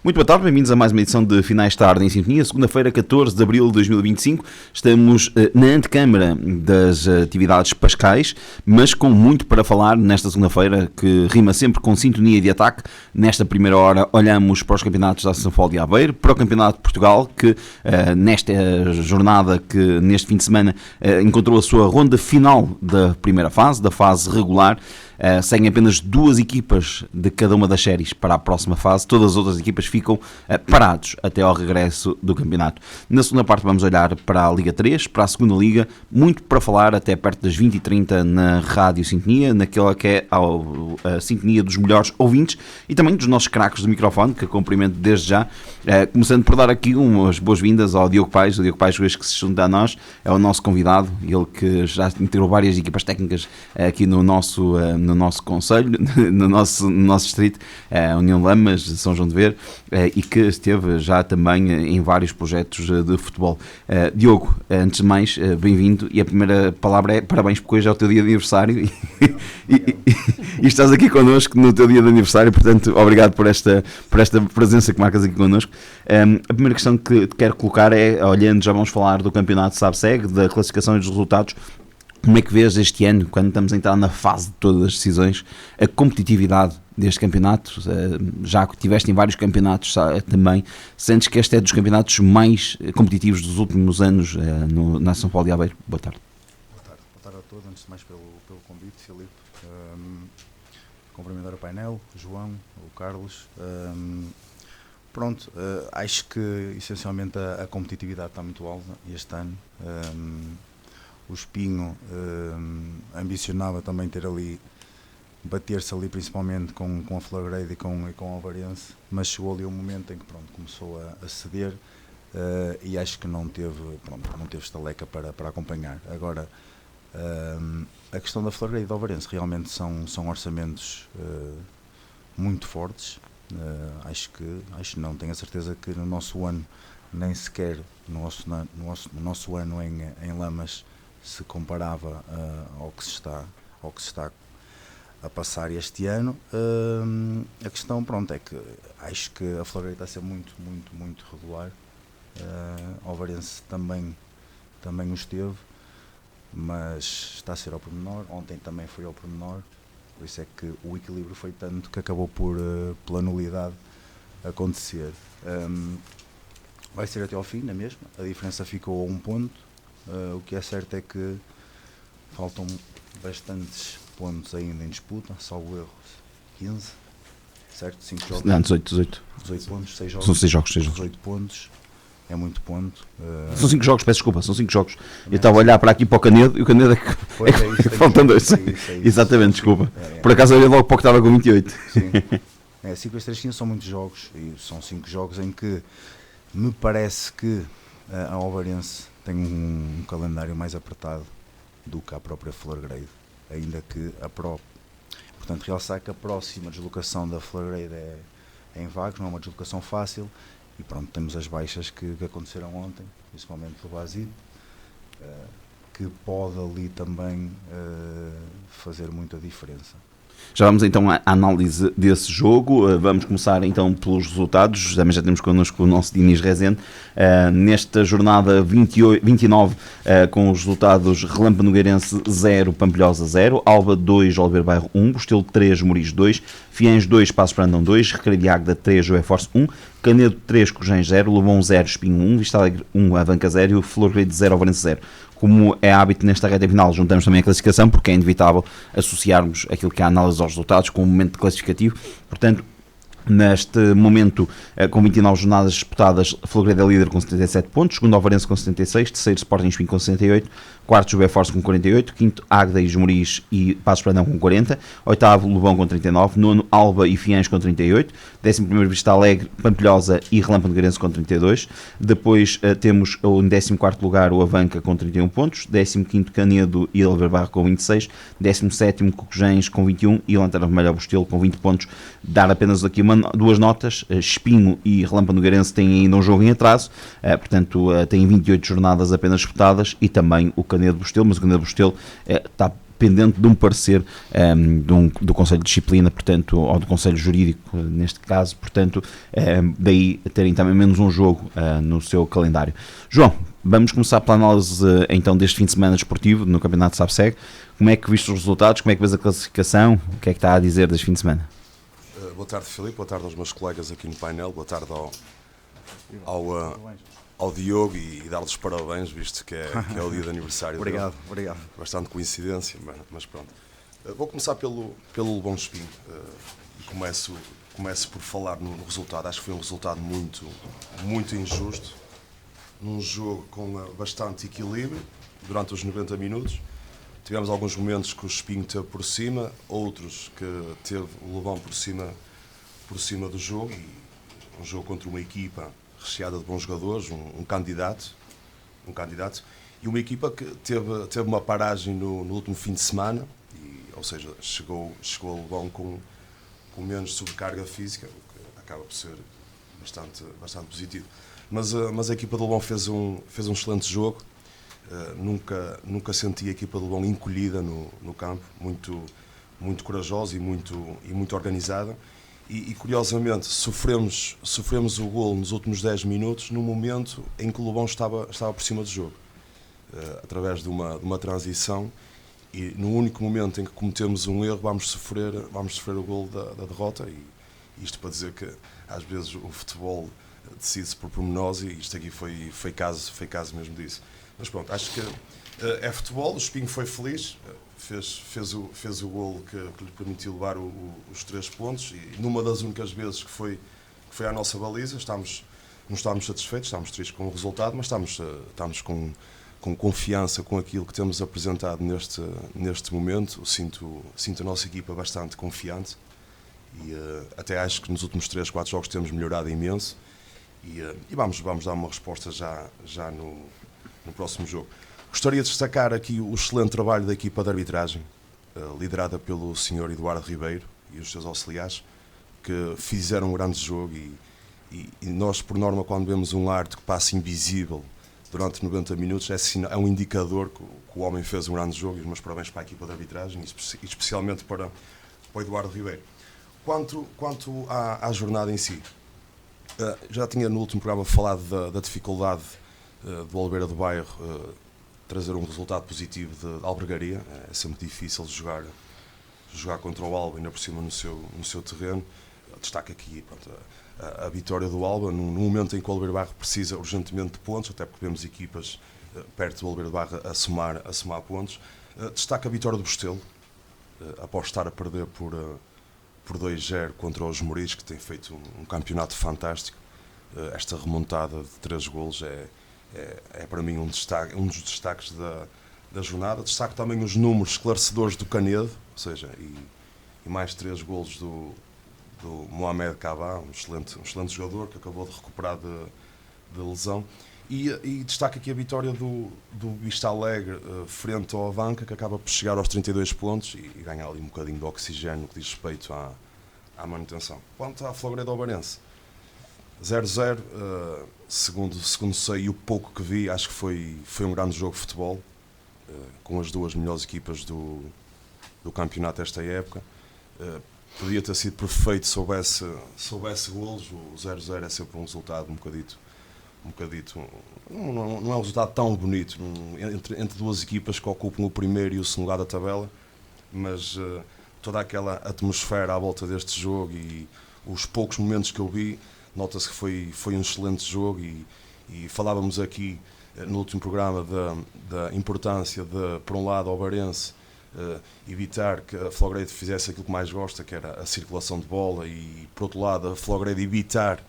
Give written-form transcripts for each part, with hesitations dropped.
Muito boa tarde, bem-vindos a mais uma edição de Finais de Tarde em Sintonia, segunda-feira, 14 de abril de 2025. Estamos na antecâmara das atividades pascais, mas com muito para falar nesta segunda-feira, que rima sempre com sintonia de ataque. Nesta primeira hora olhamos para os campeonatos da Associação Futebol de Aveiro, para o Campeonato de Portugal, que nesta jornada, que neste fim de semana encontrou a sua ronda final da primeira fase, da fase regular. Seguem apenas duas equipas de cada uma das séries para a próxima fase. Todas as outras equipas ficam parados até ao regresso do campeonato. Na segunda parte vamos olhar para a Liga 3, para a segunda Liga, muito para falar até perto das 20h30 na Rádio Sintonia, naquela que é a sintonia dos melhores ouvintes e também dos nossos craques do microfone, que cumprimento desde já, começando por dar aqui umas boas-vindas ao Diogo Paes. O Diogo Paes, hoje que se junta a nós, é o nosso convidado, ele que já integrou várias equipas técnicas aqui no nosso concelho, no nosso distrito, a União de Lamas, São João de Ver, e que esteve já também em vários projetos de futebol. Diogo, antes de mais, bem-vindo, e a primeira palavra é parabéns, porque hoje é o teu dia de aniversário e estás aqui connosco no teu dia de aniversário, portanto, obrigado por esta presença que marcas aqui connosco. A primeira questão que te quero colocar é, olhando, já vamos falar do campeonato SABSEG, da classificação e dos resultados. Como é que vês este ano, quando estamos a entrar na fase de todas as decisões, a competitividade deste campeonato? Já que estiveste em vários campeonatos também, sentes que este é dos campeonatos mais competitivos dos últimos anos na Associação Futebol de Aveiro? Boa tarde. Boa tarde a todos, antes de mais pelo convite, Filipe. Cumprimentar o painel, o João, o Carlos. Acho que essencialmente a competitividade está muito alta este ano. O Espinho ambicionava também ter ali, bater-se ali principalmente com a Flagreide e com o Alvarense, mas chegou ali um momento em que começou a ceder e acho que não teve estaleca para acompanhar. Agora, a questão da Flagreide e do Alvarense realmente são orçamentos muito fortes. Acho não, tenho a certeza que no nosso ano, nem sequer no nosso ano em Lamas, se comparava ao que se está a passar este ano. A questão é que acho que a Flagreide está a ser muito, muito, muito regular. O Alvarense também o esteve, mas está a ser ao pormenor. Ontem também foi ao pormenor, por isso é que o equilíbrio foi tanto que acabou pela nulidade acontecer. Vai ser até ao fim, não é mesmo? A diferença ficou a 1 ponto. O que é certo é que faltam bastantes pontos ainda em disputa, salvo erro, 15, certo? 5 jogos? Não, 18 pontos, 6 jogos. São 6 jogos. 18 pontos, é muito ponto. São 5 jogos, peço desculpa, são 5 jogos. Eu estava a olhar para aqui para o Canedo, e o Canedo faltam 2. Exatamente, desculpa. Por acaso eu olhei logo para o que estava com 28. Sim. 5 vezes 3, 15 são muitos jogos, e são 5 jogos em que me parece que a Alvarense tem um calendário mais apertado do que a própria Flagreide, ainda que portanto, realçar que a próxima deslocação da Flagreide é em Vagos, não é uma deslocação fácil, e temos as baixas que aconteceram ontem, principalmente do Basile, que pode ali também fazer muita diferença. Já vamos então à análise desse jogo. Vamos começar então pelos resultados. Também já temos connosco o nosso Diniz Rezende. Nesta jornada 29, com os resultados: Relâmpago Nogueirense 0, Pampilhosa 0, Alba 2, Oliveira Bairro 1, Bustelo 3, Moris 2, Fiães 2, Passos Brandão 2, Recreio de Águeda 3, Joé Force 1, Canedo 3, Cojém 0, Lobão 0, Espinho 1, Vista Alegre 1, Avanca 0 e o Florgrade 0, Alvarense 0. Como é hábito nesta reta final, juntamos também a classificação, porque é inevitável associarmos aquilo que é a análise aos resultados com o momento classificativo. Portanto, neste momento, com 29 jornadas disputadas, Flagreide é líder com 77 pontos, segundo Alvarense com 76, terceiro Sporting Espinho com 68, quarto Joé Force com 48, quinto Águeda e Moris e Passos Brandão com 40, oitavo Lobão com 39, nono Alba e Fiães com 38, 11º Vista Alegre, Pampilhosa e Relâmpago Nogueirense com 32, depois temos em 14º lugar o Avanca com 31 pontos, 15º Canedo e Oliveira Bairro com 26, 17º Cocojéns com 21 e Lanterna Vermelha Bustelo com 20 pontos. Dar apenas aqui duas notas: Espinho e Relâmpago Nogueirense têm ainda um jogo em atraso, portanto têm 28 jornadas apenas disputadas, e também o Canedo Bustelo, mas o Canedo Bustelo está dependente de um parecer do Conselho de Disciplina, portanto, ou do Conselho Jurídico, neste caso, portanto, daí terem também menos um jogo no seu calendário. João, vamos começar pela análise então deste fim de semana desportivo no Campeonato SAPSEG. Como é que viste os resultados? Como é que vês a classificação? O que é que está a dizer deste fim de semana? Boa tarde, Filipe. Boa tarde aos meus colegas aqui no painel. Boa tarde ao Diogo e dar-lhes parabéns, visto que é o dia de aniversário obrigado, dele. Obrigado. Bastante coincidência, mas pronto. Vou começar pelo Lobão Espinho e começo por falar no resultado. Acho que foi um resultado muito injusto, num jogo com bastante equilíbrio durante os 90 minutos. Tivemos alguns momentos que o Espinho teve por cima, outros que teve o Lobão por cima do jogo, e um jogo contra uma equipa recheada de bons jogadores, um candidato, e uma equipa que teve uma paragem no último fim de semana, ou seja, chegou ao Lobão com menos sobrecarga física, o que acaba por ser bastante positivo. Mas a equipa do Lobão fez um excelente jogo. Nunca senti a equipa do Lobão encolhida no campo, muito corajosa e muito organizada. E curiosamente sofremos o golo nos últimos 10 minutos, num momento em que o Lobão estava por cima do jogo, através de uma transição, e no único momento em que cometemos um erro vamos sofrer o golo da derrota. E isto para dizer que às vezes o futebol decide-se por pormenores, e isto aqui foi caso mesmo disso. Mas pronto, acho que é futebol. O Espinho foi feliz, fez o golo que lhe permitiu levar os 3 pontos, e numa das únicas vezes que foi à nossa baliza. Não estamos satisfeitos, estamos tristes com o resultado, mas estamos com confiança com aquilo que temos apresentado neste momento. Sinto a nossa equipa bastante confiante, e até acho que nos últimos 3, 4 jogos temos melhorado imenso, e vamos dar uma resposta já no próximo jogo. Gostaria de destacar aqui o excelente trabalho da equipa de arbitragem, liderada pelo Sr. Eduardo Ribeiro e os seus auxiliares, que fizeram um grande jogo, e nós, por norma, quando vemos um árbitro que passa invisível durante 90 minutos, é um indicador que o homem fez um grande jogo, e os meus parabéns para a equipa de arbitragem, e especialmente para o Eduardo Ribeiro. Quanto à jornada em si, já tinha no último programa falado da dificuldade do Oliveira do Bairro trazer um resultado positivo de albergaria. É sempre difícil jogar contra o Alba, ainda por cima no seu terreno. Destaca aqui, pronto, a vitória do Alba, num momento em que o Oliveira do Bairro precisa urgentemente de pontos, até porque vemos equipas perto do Oliveira do Bairro a somar pontos. Destaca a vitória do Bostelo, após estar a perder por 2-0 contra os Moris, que tem feito um campeonato fantástico. Esta remontada de 3 golos é para mim um dos destaques da jornada. Destaco também os números esclarecedores do Canedo, ou seja, e mais 3 golos do Mohamed Kaba, um excelente jogador que acabou de recuperar de lesão. E destaco aqui a vitória do Vista Alegre frente ao Avanca, que acaba por chegar aos 32 pontos e ganhar ali um bocadinho de oxigênio que diz respeito à manutenção. Quanto à Flogredo Obarense, 0-0, segundo sei e o pouco que vi, acho que foi um grande jogo de futebol, com as 2 melhores equipas do campeonato esta época. Podia ter sido perfeito se houvesse golos. O 0-0 é sempre um resultado um bocadito não é um resultado tão bonito entre 2 equipas que ocupam o primeiro e o segundo lado da tabela, mas toda aquela atmosfera à volta deste jogo e os poucos momentos que eu vi, nota-se que foi um excelente jogo, e falávamos aqui no último programa da importância de, por um lado, ao Obarense evitar que a Flogredo fizesse aquilo que mais gosta, que era a circulação de bola, e por outro lado a Flogredo evitar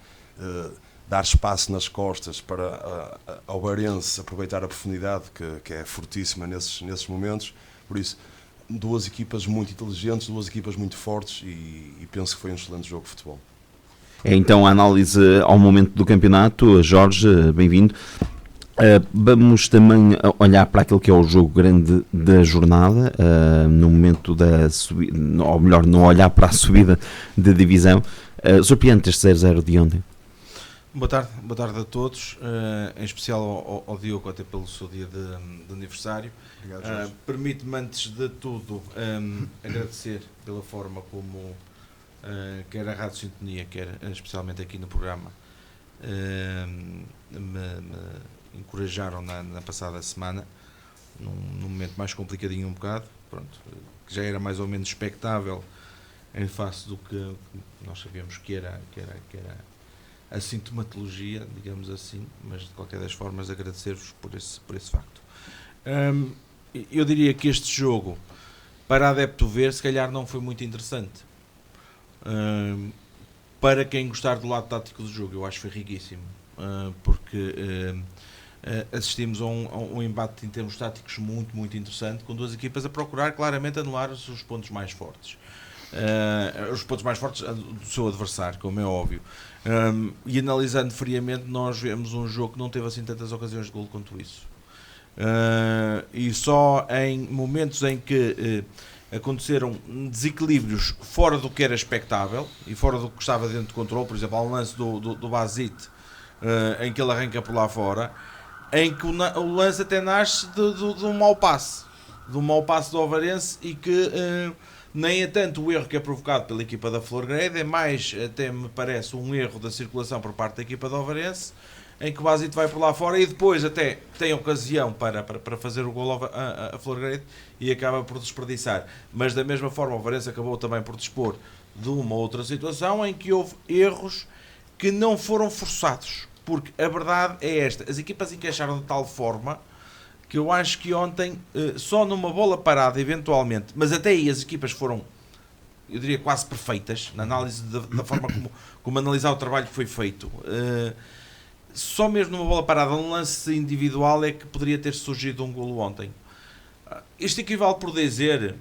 dar espaço nas costas para ao Obarense aproveitar a profundidade que é fortíssima nesses momentos. Por isso, 2 equipas muito inteligentes, 2 equipas muito fortes, e penso que foi um excelente jogo de futebol. É então a análise ao momento do campeonato. Jorge, bem-vindo. Vamos também olhar para aquilo que é o jogo grande da jornada, no momento da subida, ou melhor, no olhar para a subida de divisão. Surpreende este 0-0 de ontem? Boa tarde a todos, em especial ao Diogo, até pelo seu dia de aniversário. Obrigado, Permite-me, antes de tudo, agradecer pela forma como quer a Rádio Sintonia, quer especialmente aqui no programa, me encorajaram na passada semana, num momento mais complicadinho um bocado, pronto, que já era mais ou menos expectável em face do que nós sabíamos que era a sintomatologia, digamos assim, mas de qualquer das formas agradecer-vos por esse facto. Eu diria que este jogo, para adepto ver, se calhar não foi muito interessante. Para quem gostar do lado tático do jogo, eu acho que foi riquíssimo, porque assistimos a um embate em termos táticos muito, muito interessante, com duas equipas a procurar claramente anular os seus pontos mais fortes. Os pontos mais fortes do seu adversário, como é óbvio. E analisando friamente, nós vemos um jogo que não teve assim tantas ocasiões de golo quanto isso. E só em momentos em que aconteceram desequilíbrios fora do que era expectável e fora do que estava dentro de controle, por exemplo, há um lance do Basit, em que ele arranca por lá fora, em que o lance até nasce de um mau passe do Ovarense, e que nem é tanto o erro que é provocado pela equipa da Florgrade, é mais, até me parece, um erro da circulação por parte da equipa do Ovarense, em que o Basito vai por lá fora e depois até tem ocasião para fazer o golo a Florgrade e acaba por desperdiçar. Mas da mesma forma o Ovarense acabou também por dispor de uma outra situação em que houve erros que não foram forçados, porque a verdade é esta: as equipas encaixaram de tal forma que eu acho que ontem, só numa bola parada eventualmente, mas até aí as equipas foram, eu diria, quase perfeitas na análise da forma como analisar o trabalho que foi feito. Só mesmo numa bola parada, num lance individual, é que poderia ter surgido um golo ontem. Isto equivale por dizer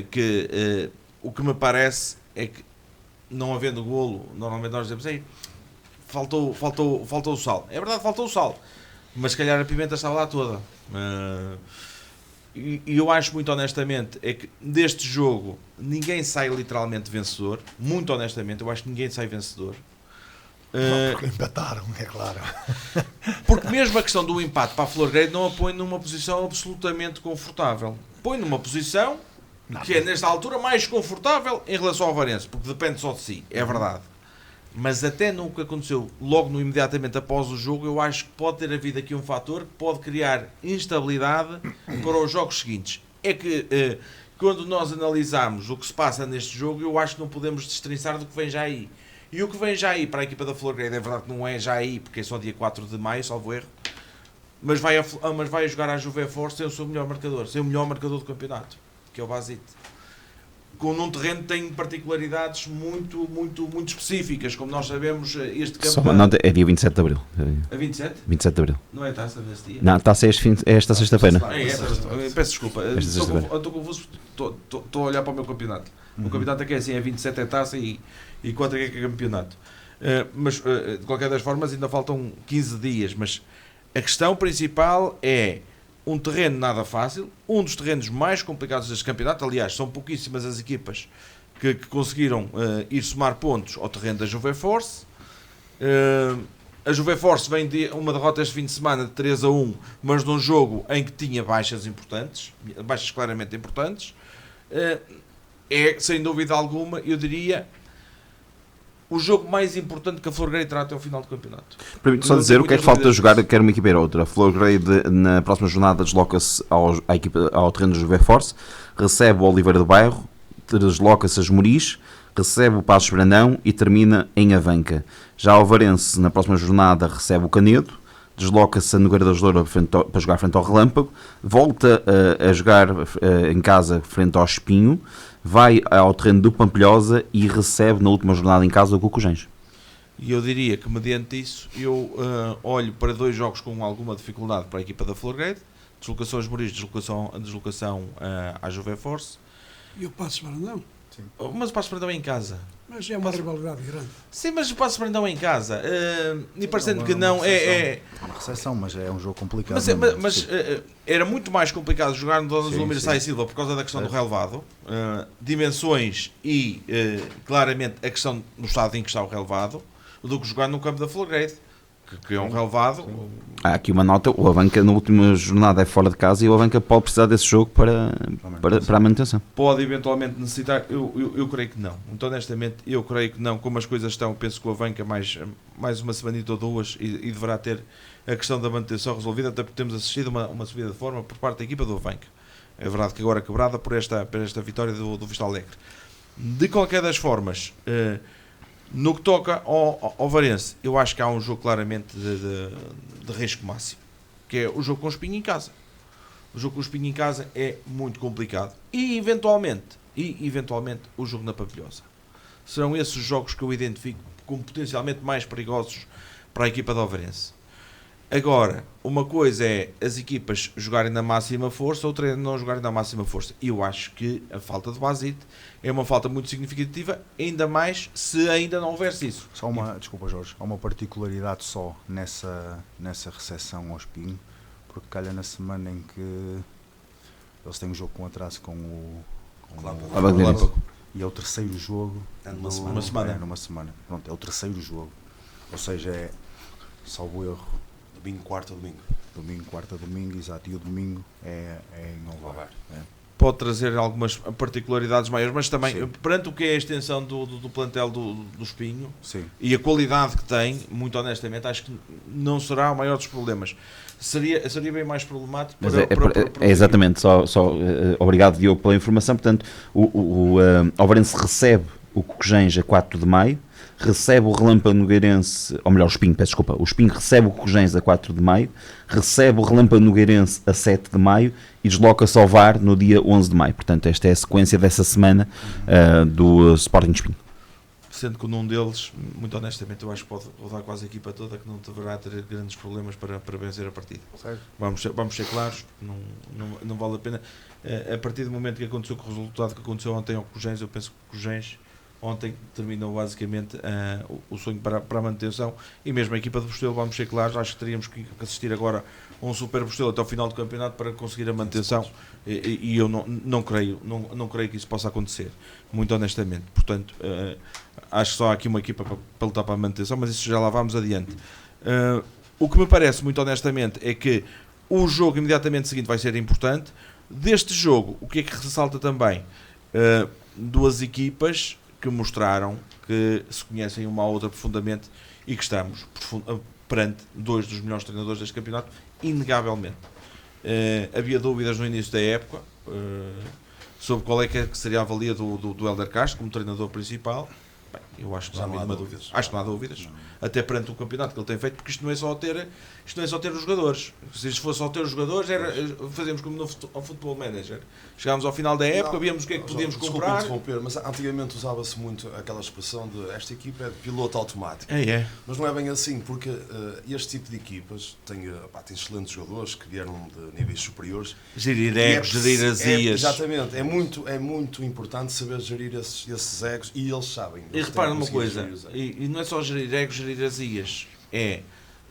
que o que me parece é que, não havendo golo, normalmente nós dizemos: faltou o sal. É verdade, faltou o sal, mas se calhar a pimenta estava lá toda. E eu acho, muito honestamente, é que deste jogo ninguém sai literalmente vencedor. Muito honestamente, eu acho que ninguém sai vencedor. Porque empataram, é claro. Porque mesmo a questão do empate para a Florgrade não a põe numa posição absolutamente confortável. Põe numa posição que é, nesta altura, mais confortável em relação ao Ovarense, porque depende só de si, é verdade. Mas até no que aconteceu logo imediatamente após o jogo, eu acho que pode ter havido aqui um fator que pode criar instabilidade para os jogos seguintes. É que quando nós analisamos o que se passa neste jogo, eu acho que não podemos destrinçar do que vem já aí. E o que vem já aí para a equipa da Florgrade, é verdade que não é já aí, porque é só dia 4 de maio, salvo erro, mas vai jogar a Juve Force sem o seu melhor marcador, sem o melhor marcador do campeonato, que é o Basit. Num terreno que tem particularidades muito, muito, muito específicas, como nós sabemos, este campeonato... É dia 27 de Abril. A 27? 27 de Abril. Não é taça nesse dia? Não, taça é esta sexta-feira. Peço desculpa, estou confuso, estou a olhar para o meu campeonato. O campeonato aqui é assim, é 27 é taça e 4 é campeonato. Mas, de qualquer das formas, ainda faltam 15 dias, mas a questão principal é um terreno nada fácil, um dos terrenos mais complicados deste campeonato. Aliás, são pouquíssimas as equipas que conseguiram ir somar pontos ao terreno da Juve Force. A Juve Force vem de uma derrota este fim de semana de 3-1, mas num jogo em que tinha baixas importantes, baixas claramente importantes. É, sem dúvida alguma, eu diria, o jogo mais importante que a Florgrade terá até ao final do campeonato. Permite só dizer o que é que falta jogar, quer uma equipa ou outra. A Florgrade, na próxima jornada, desloca-se ao terreno do Juve Force, recebe o Oliveira do Bairro, desloca-se a Esmoriz, recebe o Passos Brandão e termina em Avanca. Já o Ovarense, na próxima jornada, recebe o Canedo, desloca-se a Nogueira da Ajudoura para jogar frente ao Relâmpago, volta a jogar em casa frente ao Espinho, vai ao terreno do Pampilhosa e recebe na última jornada em casa o Cucujens. E eu diria que, mediante isso, eu olho para dois jogos com alguma dificuldade para a equipa da Florgrade: deslocação a Esmoriz, deslocação à Juve Force. E o Passos Brandão? Sim. Mas o Passos Brandão é em casa. Mas é uma rivalidade grande. Sim, mas o Passos Brandão é em casa. E parecendo que não é uma recepção, mas é um jogo complicado. Mas era muito mais complicado jogar no Dona Zulmir Sá e Silva por causa da questão do relevado, dimensões e claramente a questão no estado em que está o relevado, do que jogar no campo da Florgrade, que é um relevado. Há aqui uma nota, o Avanca na última jornada é fora de casa e o Avanca pode precisar desse jogo para a manutenção. Pode eventualmente necessitar, eu creio que não. Muito honestamente, eu creio que não. Como as coisas estão, penso que o Avanca mais uma semanita ou duas e deverá ter a questão da manutenção resolvida, até porque temos assistido uma subida de forma por parte da equipa do Avanca. É verdade que agora quebrada por esta vitória do Vista Alegre. De qualquer das formas, no que toca ao Varense, eu acho que há um jogo claramente de risco máximo, que é o jogo com o Espinho em casa. O jogo com o Espinho em casa é muito complicado. E eventualmente o jogo na Pavilhosa. Serão esses os jogos que eu identifico como potencialmente mais perigosos para a equipa do Alvarense. Agora, uma coisa é as equipas jogarem na máxima força, outra é não jogarem na máxima força. E eu acho que a falta de Basite é uma falta muito significativa, ainda mais se ainda não houvesse isso. Desculpa, Jorge, há uma particularidade só nessa recepção ao Espinho, porque calha na semana em que eles têm um jogo com atraso com o e é o terceiro jogo numa semana. Numa semana. Pronto, é o terceiro jogo. Ou seja, é, salvo erro, Domingo, quarta, domingo. Domingo, quarta, domingo, exato. E o domingo é em Ovar. Pode trazer algumas particularidades maiores, mas também, perante o que é a extensão do plantel do Espinho, sim, e a qualidade que tem, muito honestamente, acho que não será o maior dos problemas. Seria bem mais problemático para exatamente, obrigado, Diogo, pela informação. Portanto, o Alvarense recebe o Cocujens a 4 de maio, recebe o Relâmpago Nogueirense, ou melhor, o Espinho recebe o Cocujens a 4 de maio, recebe o Relâmpago Nogueirense a 7 de maio e desloca-se ao VAR no dia 11 de maio. Portanto, esta é a sequência dessa semana do Sporting Espinho. Sendo que num deles, muito honestamente, eu acho que pode rodar quase a equipa toda, que não deverá ter grandes problemas para vencer a partida. Vamos ser claros, não vale a pena. A partir do momento que aconteceu com o resultado que aconteceu ontem ao Cocujens, eu penso que o Cocujens ontem terminou basicamente o sonho para a manutenção, e mesmo a equipa de Bostelo, vamos ser claros, acho que teríamos que assistir agora a um super Bostelo até ao final do campeonato para conseguir a manutenção, e eu não creio que isso possa acontecer, muito honestamente. Portanto, acho que só há aqui uma equipa para lutar para a manutenção, mas isso já lá vamos adiante. O que me parece, muito honestamente, é que o jogo imediatamente seguinte vai ser importante. Deste jogo, o que é que ressalta também? Duas equipas que mostraram que se conhecem uma à outra profundamente e que estamos perante dois dos melhores treinadores deste campeonato, inegavelmente. Havia dúvidas no início da época sobre qual é que seria a valia do Hélder Castro como treinador principal. Bem, eu acho que não há dúvidas. Acho que não há dúvidas. Até perante o campeonato que ele tem feito, porque isto não é só ter os jogadores. Se isto fosse só ter os jogadores, fazíamos como no Football Manager. Chegámos ao final da época, víamos o que é que podíamos comprar. Interromper, mas antigamente usava-se muito aquela expressão de esta equipa é de piloto automático. É. Mas não é bem assim, porque este tipo de equipas tem excelentes jogadores que vieram de níveis superiores. Gerir egos, gerir azias. Exatamente, é muito importante saber gerir esses egos, e eles sabem. E repara numa coisa, e não é só gerir egos, gerir azias, é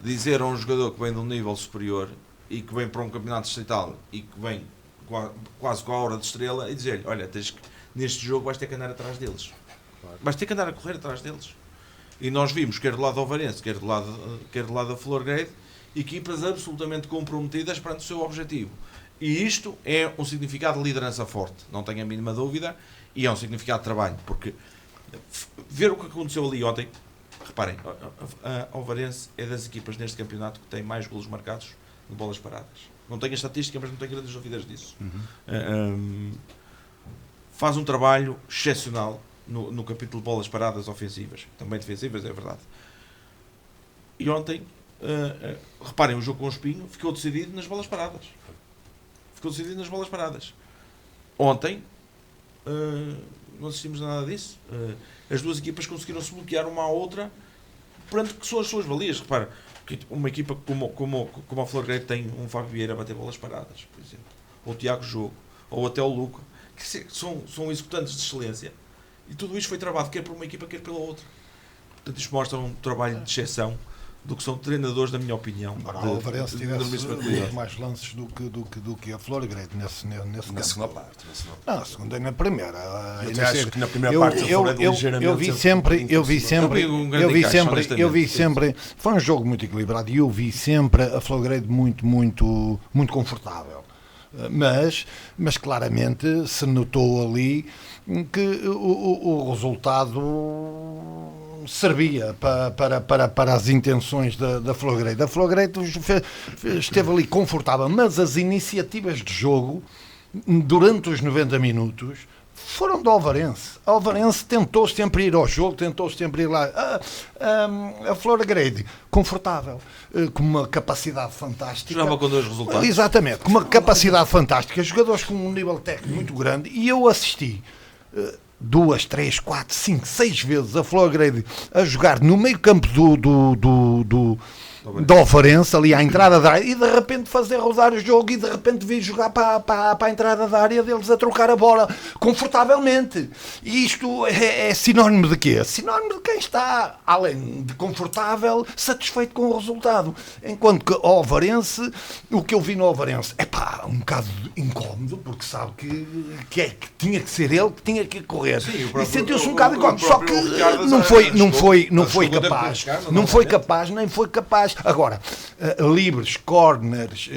dizer a um jogador que vem de um nível superior e que vem para um campeonato distrital e que vem quase com a aura de estrela, e dizer-lhe, olha, neste jogo vais ter que andar atrás deles. Claro. Vais ter que andar a correr atrás deles. E nós vimos, quer do lado do Alvarense, quer do lado da Florgrade, equipas absolutamente comprometidas perante o seu objetivo. E isto é um significado de liderança forte, não tenho a mínima dúvida, e é um significado de trabalho, porque ver o que aconteceu ali ontem, reparem, a Alvarense é das equipas neste campeonato que tem mais golos marcados de bolas paradas. Não tenho a estatística, mas não tenho grandes dúvidas disso. Faz um trabalho excepcional no capítulo de bolas paradas ofensivas, também defensivas, é verdade. E ontem, reparem, o jogo com o Espinho ficou decidido nas bolas paradas. Ontem, não assistimos a nada disso. As duas equipas conseguiram-se bloquear uma à outra perante que são as suas valias. Repara, uma equipa como a Florgrade tem um Fábio Vieira a bater bolas paradas, por exemplo, ou o Tiago Jogo, ou até o Luca, que são executantes de excelência, e tudo isto foi trabalhado quer por uma equipa, quer pela outra. Portanto, isto mostra um trabalho de exceção do que são treinadores, na minha opinião. Embora o Alvarense tivesse mesma muito qualidade. mais lances do que a Florgrade nesse Na campo. segunda parte. Não, na segunda e na primeira. Eu até acho que na primeira parte a Florgrade ligeiramente eu vi sempre, Eu vi sempre, foi um jogo muito equilibrado e eu vi sempre a Florgrade muito confortável. Mas claramente se notou ali que o resultado servia para as intenções da Florgrade. A Florgrade esteve ali confortável, mas as iniciativas de jogo durante os 90 minutos foram do Alvarense. O Alvarense tentou sempre ir ao jogo, tentou sempre ir lá. A Florgrade, confortável, com uma capacidade fantástica. Jogava com 2 resultados. Exatamente, com uma capacidade fantástica, jogadores com um nível técnico muito grande, e eu assisti 2, 3, 4, 5, 6 vezes a Florgrade a jogar no meio campo do Alvarense, ali à entrada da área, e de repente fazer rodar o jogo e de repente vir jogar para a entrada da área deles a trocar a bola confortavelmente. E isto é sinónimo de quê? Sinónimo de quem está, além de confortável, satisfeito com o resultado. Enquanto que o Alvarense, o que eu vi no Alvarense, um bocado incómodo, porque sabe que tinha que ser ele que tinha que correr. Sim, E sentiu-se um bocado incómodo, só que não foi capaz, nem foi capaz. Agora, livres, corners,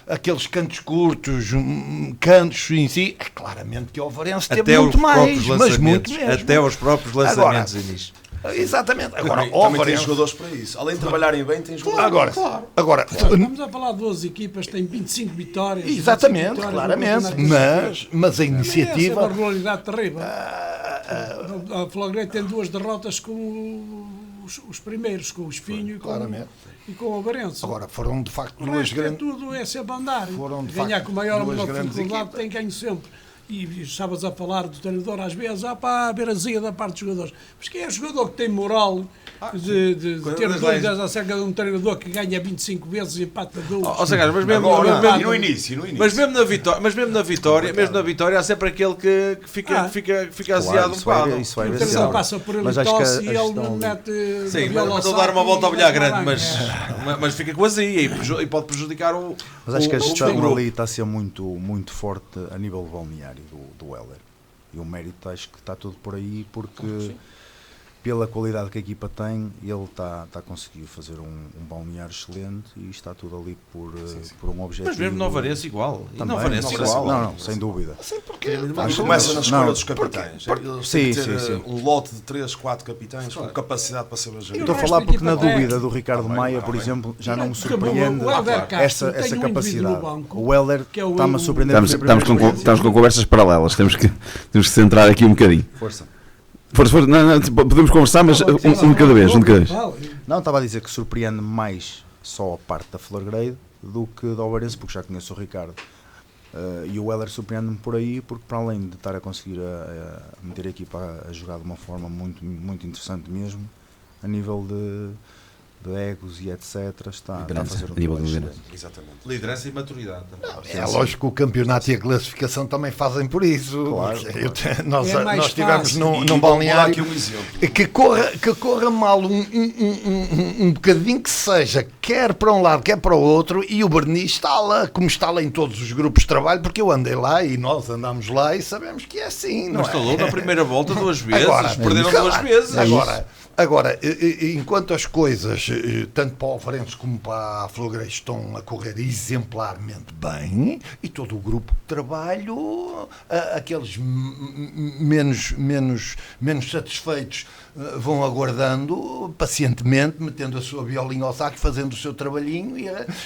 aqueles cantos curtos, cantos em si, é claramente que o Alvarense teve muito mais, mas muito mesmo. Até os próprios lançamentos, Inês. Exatamente. Agora, também tem jogadores para isso. Além de trabalharem bem, tem jogadores. Agora, Estamos a falar de 12 equipas, têm 25 vitórias. exatamente, 25 vitórias claramente, no campeonato. mas a Essa é iniciativa... uma regularidade terrível. A Florgrade tem 2 derrotas com os primeiros, com o Espinho e com o Alvarense. Agora, foram de facto O duas resto grandes... tudo é sempre andar. Foram, de Ganhar facto, com maior ou duas menor grandes dificuldade equipas. tem ganho sempre. E estavas a falar do treinador às vezes, a beirazinha da parte dos jogadores. Mas quem é o jogador que tem moral de ter dúvidas acerca de um treinador que ganha 25 vezes e empata 2? Mas mesmo, Agora, e no início. mas mesmo na vitória há sempre aquele que fica aziado um bocado. Isso vai O ver treinador sempre. passa por ele Mas e acho que tosse a e ele gestão não ali- mete... Sim, viola ao mas dar uma saco volta a e bilhar vai grande, lá. mas fica com azia e pode prejudicar o. Mas acho que a o gestão grupo. ali está a ser muito forte a nível balneário do Weller. E o mérito acho que está tudo por aí, porque pela qualidade que a equipa tem, ele está a conseguir fazer um balneário excelente e está tudo ali por um objetivo. Mas mesmo no Alvarense igual. E no Também, Alvarense não, igual. não, sem dúvida. Mas começa na escolha Não, dos capitães. Eles Sim, têm que ter sim. um lote de 3, 4 capitães com capacidade para ser Estou a gerido. falar porque na equipa dúvida tem. do Ricardo Também, Maia, também. por exemplo, já não me Por exemplo, surpreende o Helder Castro tem essa um indivíduo capacidade. no banco, O Weller que é o- está-me a surpreender. por ser Estamos primeira com conversas paralelas, temos que centrar aqui um bocadinho. Força. Força, não, podemos conversar, mas um de cada vez. Não, estava a dizer que surpreende mais só a parte da Florgrade do que do Alvarense, porque já conheço o Ricardo. E o Weller surpreende-me por aí, porque para além de estar a conseguir a meter a equipa a jogar de uma forma muito interessante mesmo, a nível de egos e etc, está a Liderança, fazer um a nível de trabalho liderança. excelente. Exatamente. Liderança e maturidade também. É lógico que o campeonato e a classificação também fazem por isso. Claro, Nós É mais estivemos fácil. num E vou dar balneário aqui um exemplo. que corra mal um bocadinho que seja, quer para um lado, quer para o outro, e o Berni está lá, como está lá em todos os grupos de trabalho, porque eu andei lá e nós andámos lá e sabemos que é assim, não Mas está é? louco, na primeira volta 2 vezes, Agora, perderam claro, 2 vezes. Agora, enquanto as coisas, tanto para o Alvarense como para a Florgrade, estão a correr exemplarmente bem, e todo o grupo de trabalho, aqueles menos satisfeitos, vão aguardando pacientemente, metendo a sua violinha ao saco, fazendo o seu trabalhinho,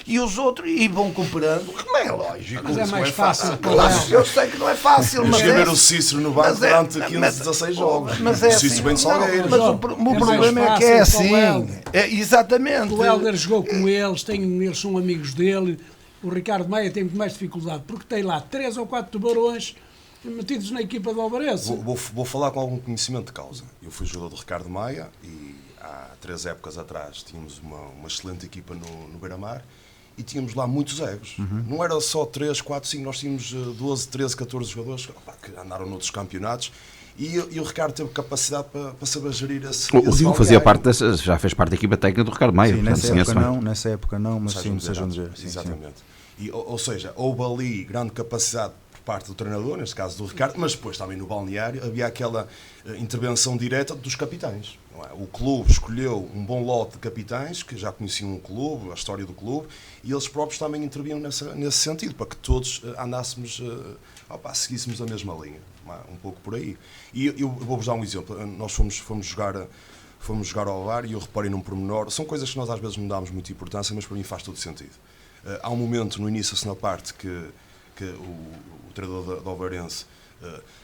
e os outros vão cooperando, como é lógico. Mas é mais fácil. Claro, eu sei que não é fácil, Eu mas cheguei a é, ver o Cícero no banco mas é- durante 15, mas- 16 jogos. mas é O assim, Cícero bem de não, Salgueiros. mas o problema é que fácil é para o assim. Helder. Exatamente. O Helder jogou com eles, eles são amigos dele. O Ricardo Maia tem muito mais dificuldade, porque tem lá 3 ou 4 tubarões metidos na equipa do Alvarense. Vou falar com algum conhecimento de causa. Eu fui jogador do Ricardo Maia e há 3 épocas atrás tínhamos uma excelente equipa no Beira-Mar e tínhamos lá muitos egos. Não era só 3, 4, 5, nós tínhamos 12, 13, 14 jogadores que andaram noutros campeonatos E o Ricardo teve capacidade para saber gerir esse. O Diogo fazia parte já fez parte da equipa técnica do Ricardo Maia. Sim, nessa época não, mas sim, seja onde ver. Exatamente. E, ou seja, houve ali grande capacidade por parte do treinador, neste caso do Ricardo, mas depois também no balneário havia aquela intervenção direta dos capitães. Não é? O clube escolheu um bom lote de capitães que já conheciam o clube, a história do clube, e eles próprios também intervinham nesse sentido, para que todos andássemos, seguíssemos a mesma linha. Um pouco por aí. E eu vou-vos dar um exemplo. Nós fomos jogar ao VAR e eu reparei num pormenor. São coisas que nós às vezes não damos muita importância, mas para mim faz todo sentido. Há um momento no início, a segunda parte, que o treinador da Ovarense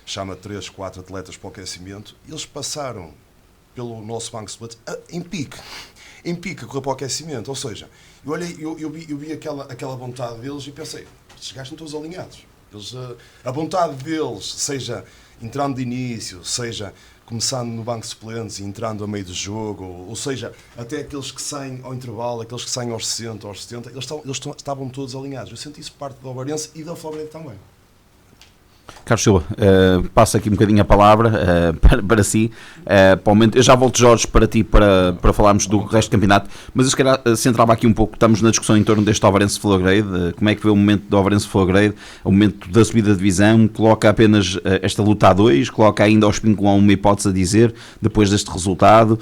chama 3, 4 atletas para o aquecimento. Eles passaram pelo nosso banco split em pique a correr para o aquecimento. Ou seja, eu vi aquela vontade deles e pensei, estes gajos estão todos alinhados. A vontade deles, seja entrando de início, seja começando no banco de suplentes e entrando a meio do jogo, ou seja, até aqueles que saem ao intervalo, aqueles que saem aos 60, aos 70, eles estavam todos alinhados. Eu senti isso parte do Ovarense e da Florida também. Carlos Silva, passo aqui um bocadinho a palavra para si. Para o momento, eu já volto, Jorge, para ti para falarmos do resto do campeonato, mas eu se calhar centrava aqui um pouco, estamos na discussão em torno deste Ovarense Full Grade, como é que vê o momento do Ovarense Full Grade, o momento da subida da divisão, coloca apenas esta luta a 2, coloca ainda aos Espinho uma hipótese a dizer, depois deste resultado,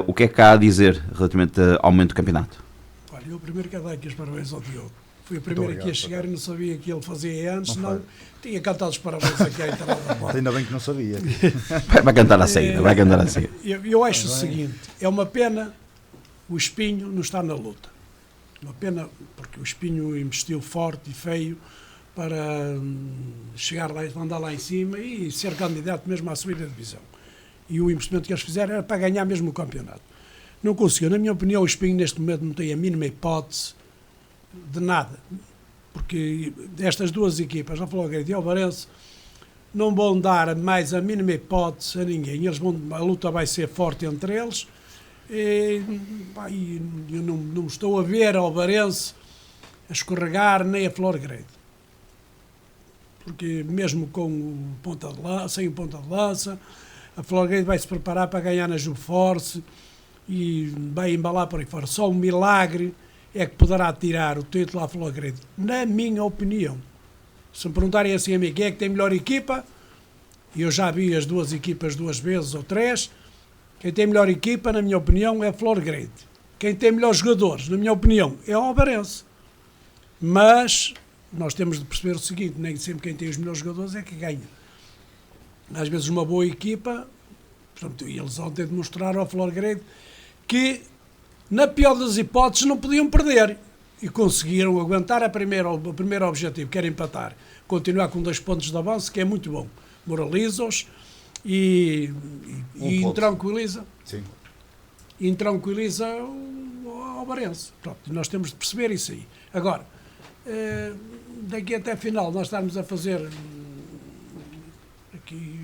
o que é que há a dizer relativamente ao momento do campeonato? Olha, eu primeiro quero dar aqui os parabéns ao Diogo. Fui o primeiro aqui a chegar e não sabia que ele fazia anos, senão tinha cantado os parabéns aqui à entrada da bola. Ainda bem que não sabia. Vai cantar a saída, vai cantar a saída. Eu acho o seguinte, é uma pena o Espinho não estar na luta. Uma pena, porque o Espinho investiu forte e feio para chegar lá, andar lá em cima e ser candidato mesmo à subida da divisão. E o investimento que eles fizeram era para ganhar mesmo o campeonato. Não conseguiu. Na minha opinião, o Espinho neste momento não tem a mínima hipótese de nada, porque estas duas equipas, a Florgrade e o Ovarense, não vão dar mais a mínima hipótese a ninguém. A luta vai ser forte entre eles e eu não estou a ver a Ovarense a escorregar nem a Florgrade, porque mesmo com o ponta de lança, sem o ponta de lança, a Florgrade vai se preparar para ganhar na Juforce e vai embalar por aí fora. Só um milagre é que poderá tirar o título à Florgrade, na minha opinião. Se me perguntarem assim a mim quem é que tem melhor equipa, e eu já vi as duas equipas 2 vezes ou 3, quem tem melhor equipa, na minha opinião, é a Florgrade. Quem tem melhores jogadores, na minha opinião, é o Ovarense. Mas nós temos de perceber o seguinte, nem sempre quem tem os melhores jogadores é que ganha. Às vezes uma boa equipa, portanto, eles ontem demonstraram ao Florgrade que na pior das hipóteses não podiam perder e conseguiram aguentar o primeiro objetivo, que era empatar, continuar com 2 pontos de avanço, que é muito bom, moraliza-os e intranquiliza o Ovarense. Pronto, nós temos de perceber isso aí. Agora, daqui até a final nós estamos a fazer aqui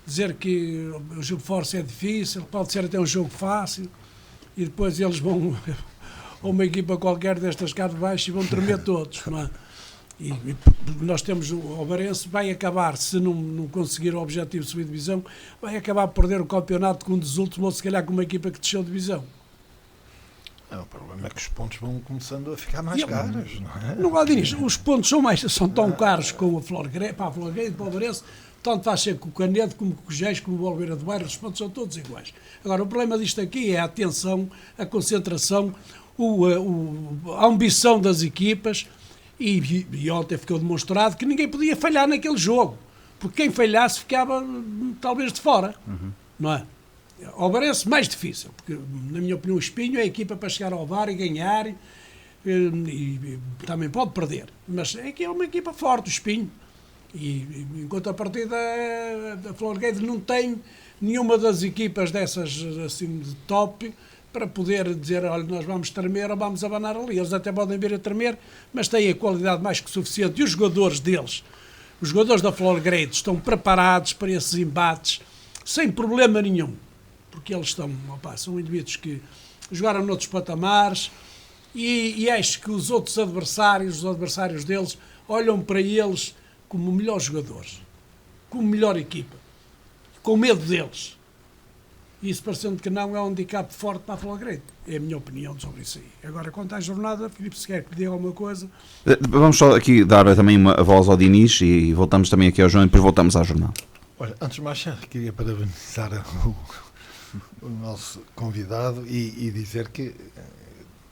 dizer que o jogo forte é difícil, pode ser até um jogo fácil, e depois eles vão a uma equipa qualquer destas cá de baixo e vão tremer todos, não é? E nós temos o Ovarense, vai acabar, se não conseguir o objetivo de subir de divisão, vai acabar por perder o campeonato com um dos últimos, ou se calhar com uma equipa que desceu de divisão. O problema é que os pontos vão começando a ficar mais caros, não é? Não vale nisso, os pontos são tão caros com a Florgrade, para o Ovarense, tanto faz ser com o Canedo, como com o Geis, como o Oliveira do Bairro, os pontos são todos iguais. Agora, o problema disto aqui é a atenção, a concentração, a ambição das equipas, e ontem ficou demonstrado que ninguém podia falhar naquele jogo, porque quem falhasse ficava talvez de fora, não é? O Ovarense mais difícil, porque na minha opinião o Espinho é a equipa para chegar ao VAR e ganhar, e também pode perder, mas é que é uma equipa forte, o Espinho. E enquanto a partida a Florgrade não tem nenhuma das equipas dessas assim de top para poder dizer, olha, nós vamos tremer ou vamos abanar ali. Eles até podem vir a tremer, mas têm a qualidade mais que suficiente. E os jogadores deles, os jogadores da Florgrade, estão preparados para esses embates sem problema nenhum, porque eles são indivíduos que jogaram noutros patamares e acho que os adversários deles olham para eles como melhores jogadores. como melhor equipa, com medo deles. Isso, parecendo que não, é um handicap forte para a Florgrade. É a minha opinião sobre isso aí. Agora, quanto à jornada, Filipe, se quer que diga alguma coisa... Vamos só aqui dar também a voz ao Diniz e voltamos também aqui ao João e depois voltamos à jornada. Olha, antes de mais, queria parabenizar o nosso convidado e dizer que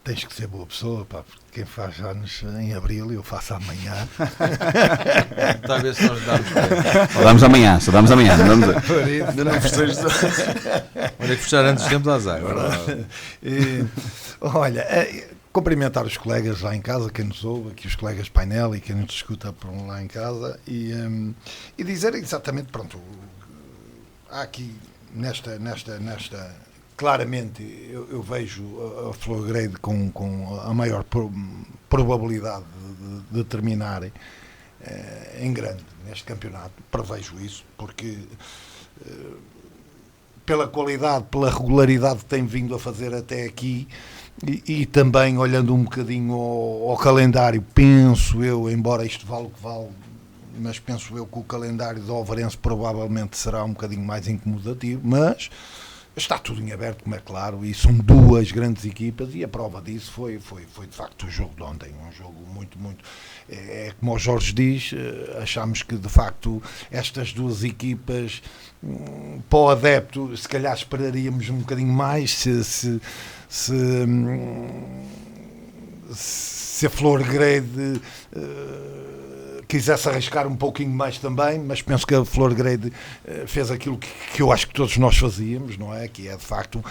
tens que ser boa pessoa, pá, porque quem faz anos em abril eu faço amanhã. Talvez se nós darmos Só damos amanhã. Ainda não festejo. Olha que fechar antes do tempo dá azar. Olha, cumprimentar os colegas lá em casa, quem nos ouve, aqui os colegas painel e quem nos escuta por lá em casa e dizer exatamente, pronto, há aqui nesta claramente eu vejo a Florgrade com a maior probabilidade de terminar em grande neste campeonato, prevejo isso, porque pela qualidade, pela regularidade que tem vindo a fazer até aqui e também olhando um bocadinho ao calendário, penso eu, embora isto vale o que vale, mas penso eu que o calendário do Ovarense provavelmente será um bocadinho mais incomodativo, mas está tudo em aberto, como é claro, e são duas grandes equipas e a prova disso foi de facto o jogo de ontem, um jogo muito, como o Jorge diz, achamos que de facto estas duas equipas, para o adepto, se calhar esperaríamos um bocadinho mais se a Florgrade quisesse arriscar um pouquinho mais também, mas penso que a Florgrade fez aquilo que eu acho que todos nós fazíamos, não é? Que é de facto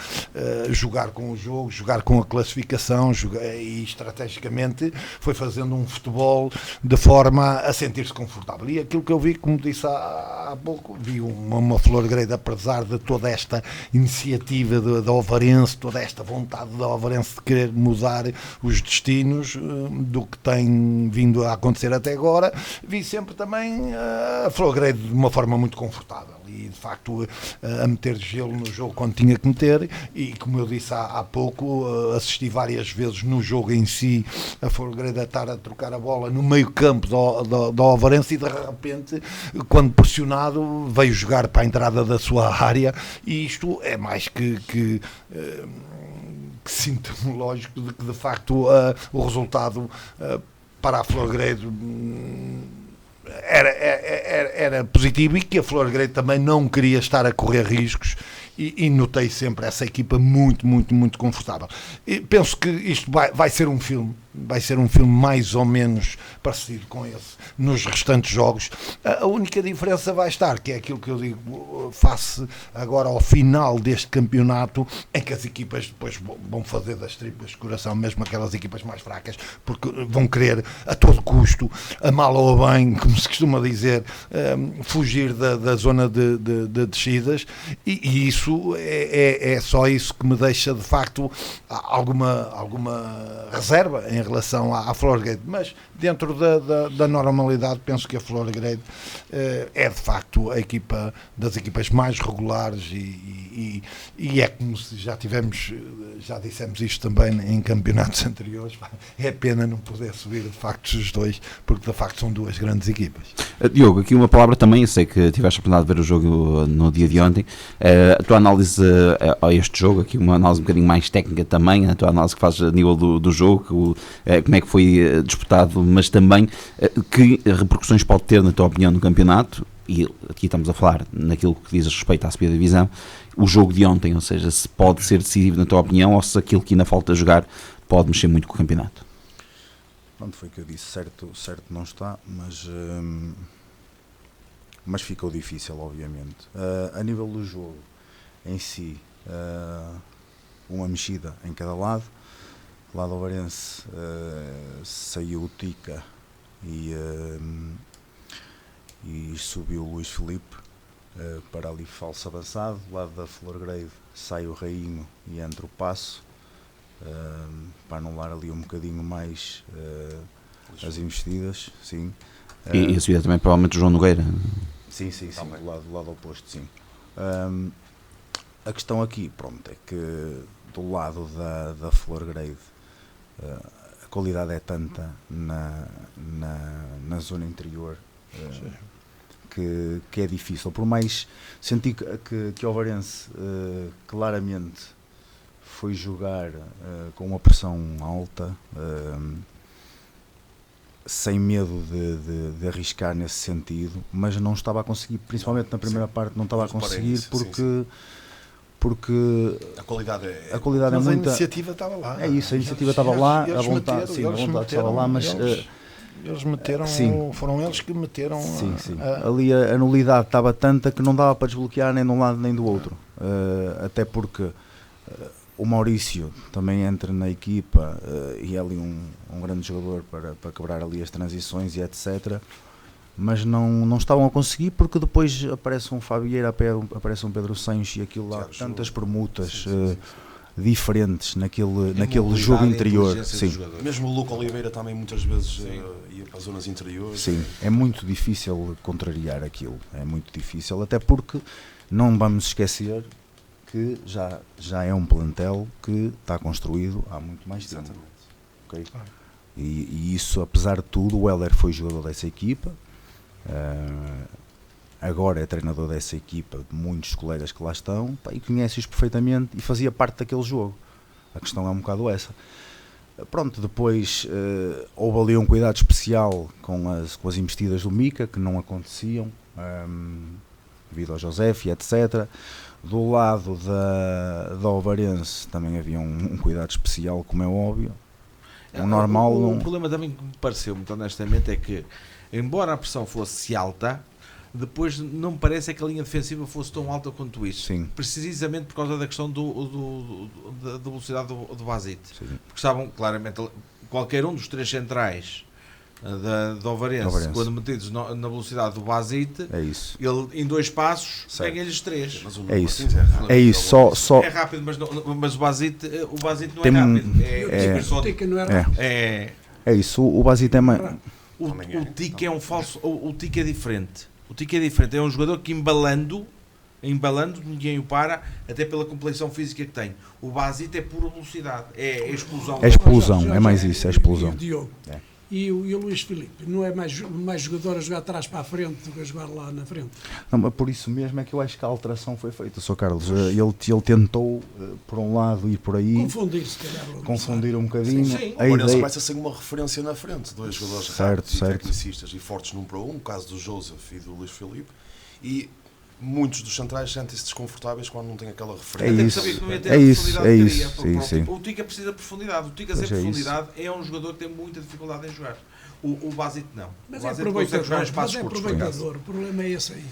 jogar com o jogo, jogar com a classificação e estrategicamente foi fazendo um futebol de forma a sentir-se confortável. E aquilo que eu vi, como disse há pouco, vi uma Florgrade, apesar de toda esta iniciativa da Ovarense, toda esta vontade da Ovarense de querer mudar os destinos do que tem vindo a acontecer até agora, vi sempre também a Florgrade de uma forma muito confortável e de facto a meter gelo no jogo quando tinha que meter e como eu disse há pouco, assisti várias vezes no jogo em si, a Florgrade a estar a trocar a bola no meio campo do Ovarense e de repente quando pressionado veio jogar para a entrada da sua área e isto é mais que sintomológico de que de facto o resultado para a Florgrade era positivo e que a Florgrade também não queria estar a correr riscos e notei sempre essa equipa muito confortável. E penso que isto vai ser um filme mais ou menos parecido com esse nos restantes jogos. A única diferença vai estar, que é aquilo que eu digo, face agora ao final deste campeonato, em que as equipas depois vão fazer das tripas de coração, mesmo aquelas equipas mais fracas, porque vão querer a todo custo, a mal ou a bem, como se costuma dizer, fugir da zona de descidas e isso é só isso que me deixa de facto alguma reserva em relação à Florgrade, mas dentro da normalidade penso que a Florgrade é de facto a equipa das equipas mais regulares e é como se já dissemos isto também em campeonatos anteriores, é pena não poder subir de facto os dois, porque de facto são duas grandes equipas. Diogo, aqui uma palavra também, eu sei que tiveste a oportunidade de ver o jogo no dia de ontem, a tua análise a este jogo, aqui uma análise um bocadinho mais técnica também, a tua análise que fazes a nível do jogo, como é que foi disputado, mas também que repercussões pode ter, na tua opinião, no campeonato, e aqui estamos a falar naquilo que diz respeito à subida da divisão, o jogo de ontem, ou seja, se pode ser decisivo na tua opinião, ou se aquilo que ainda falta jogar pode mexer muito com o campeonato. Pronto, foi o que eu disse, certo não está, mas ficou difícil, obviamente. A nível do jogo em si, uma mexida em cada lado. Do lado ovarense saiu o Tica e subiu o Luís Filipe para ali falso avançado. Do lado da Florgrade sai o Rainho e entra o Passo para anular ali um bocadinho mais as investidas, sim. E a subida também provavelmente o João Nogueira. Sim, do lado oposto, sim. A questão aqui, pronto, é que do lado da Florgrade a qualidade é tanta na zona interior que é difícil. Por mais senti que o Ovarense claramente foi jogar com uma pressão alta, sem medo de arriscar nesse sentido, mas não estava a conseguir, principalmente na primeira parte, não estava a conseguir porque a qualidade é mas a muita. iniciativa estava lá. É isso, a iniciativa estava lá, a vontade estava lá, mas eles meteram, foram eles que meteram. Sim. Ali a nulidade estava tanta que não dava para desbloquear nem de um lado nem do outro, até porque o Maurício também entra na equipa e é ali um grande jogador para quebrar ali as transições e etc. Mas não estavam a conseguir, porque depois aparece um Fabieira, aparece um Pedro Sanches e aquilo lá, tantas permutas diferentes naquele jogo interior. Sim. Mesmo o Luca Oliveira também muitas vezes ia para as zonas interiores. Sim, é muito difícil contrariar aquilo, é muito difícil, até porque não vamos esquecer que já é um plantel que está construído há muito mais tempo. Okay? E isso, apesar de tudo, o Heller foi jogador dessa equipa. Agora é treinador dessa equipa, de muitos colegas que lá estão, e conhece-os perfeitamente e fazia parte daquele jogo. A questão é um bocado essa. Pronto, depois houve ali um cuidado especial com as investidas do Mica, que não aconteciam, devido ao Josef e etc. Do lado da Ovarense também havia um cuidado especial, como é óbvio. O problema também que me pareceu, muito honestamente, é que embora a pressão fosse alta, depois não me parece que a linha defensiva fosse tão alta quanto isso. Sim. Precisamente por causa da questão da velocidade do Basite. Porque estavam claramente, qualquer um dos três centrais da Ovarense, quando metidos na velocidade do Basite, é isso. Ele em 2 passos pega-lhes 3. É isso. É isso. Só é rápido, mas o Basite não é rápido. O Tica não é rápido. É isso. O Basite é mais. O Tica é um falso. O Tica é diferente. O Tica é diferente. É um jogador que embalando, ninguém o para, até pela complexão física que tem. O Basite é pura velocidade. É explosão. É explosão. É mais isso. É explosão. E o Luís Filipe não é mais jogador a jogar atrás para a frente do que a jogar lá na frente? Não, mas por isso mesmo é que eu acho que a alteração foi feita, Sr. Carlos. Ele tentou, por um lado, ir por aí. Confundir um bocadinho. Sim. A ideia começa a ser uma referência na frente. 2 jogadores rápidos e tecnicistas e fortes num para um. No caso do Joseph e do Luís Filipe. E muitos dos centrais sentem-se desconfortáveis quando não têm aquela referência. É isso. Sim. O Tica precisa de profundidade. O Tica sem profundidade é um jogador que tem muita dificuldade em jogar. O Basite não. Mas é aproveitador. O problema é esse aí.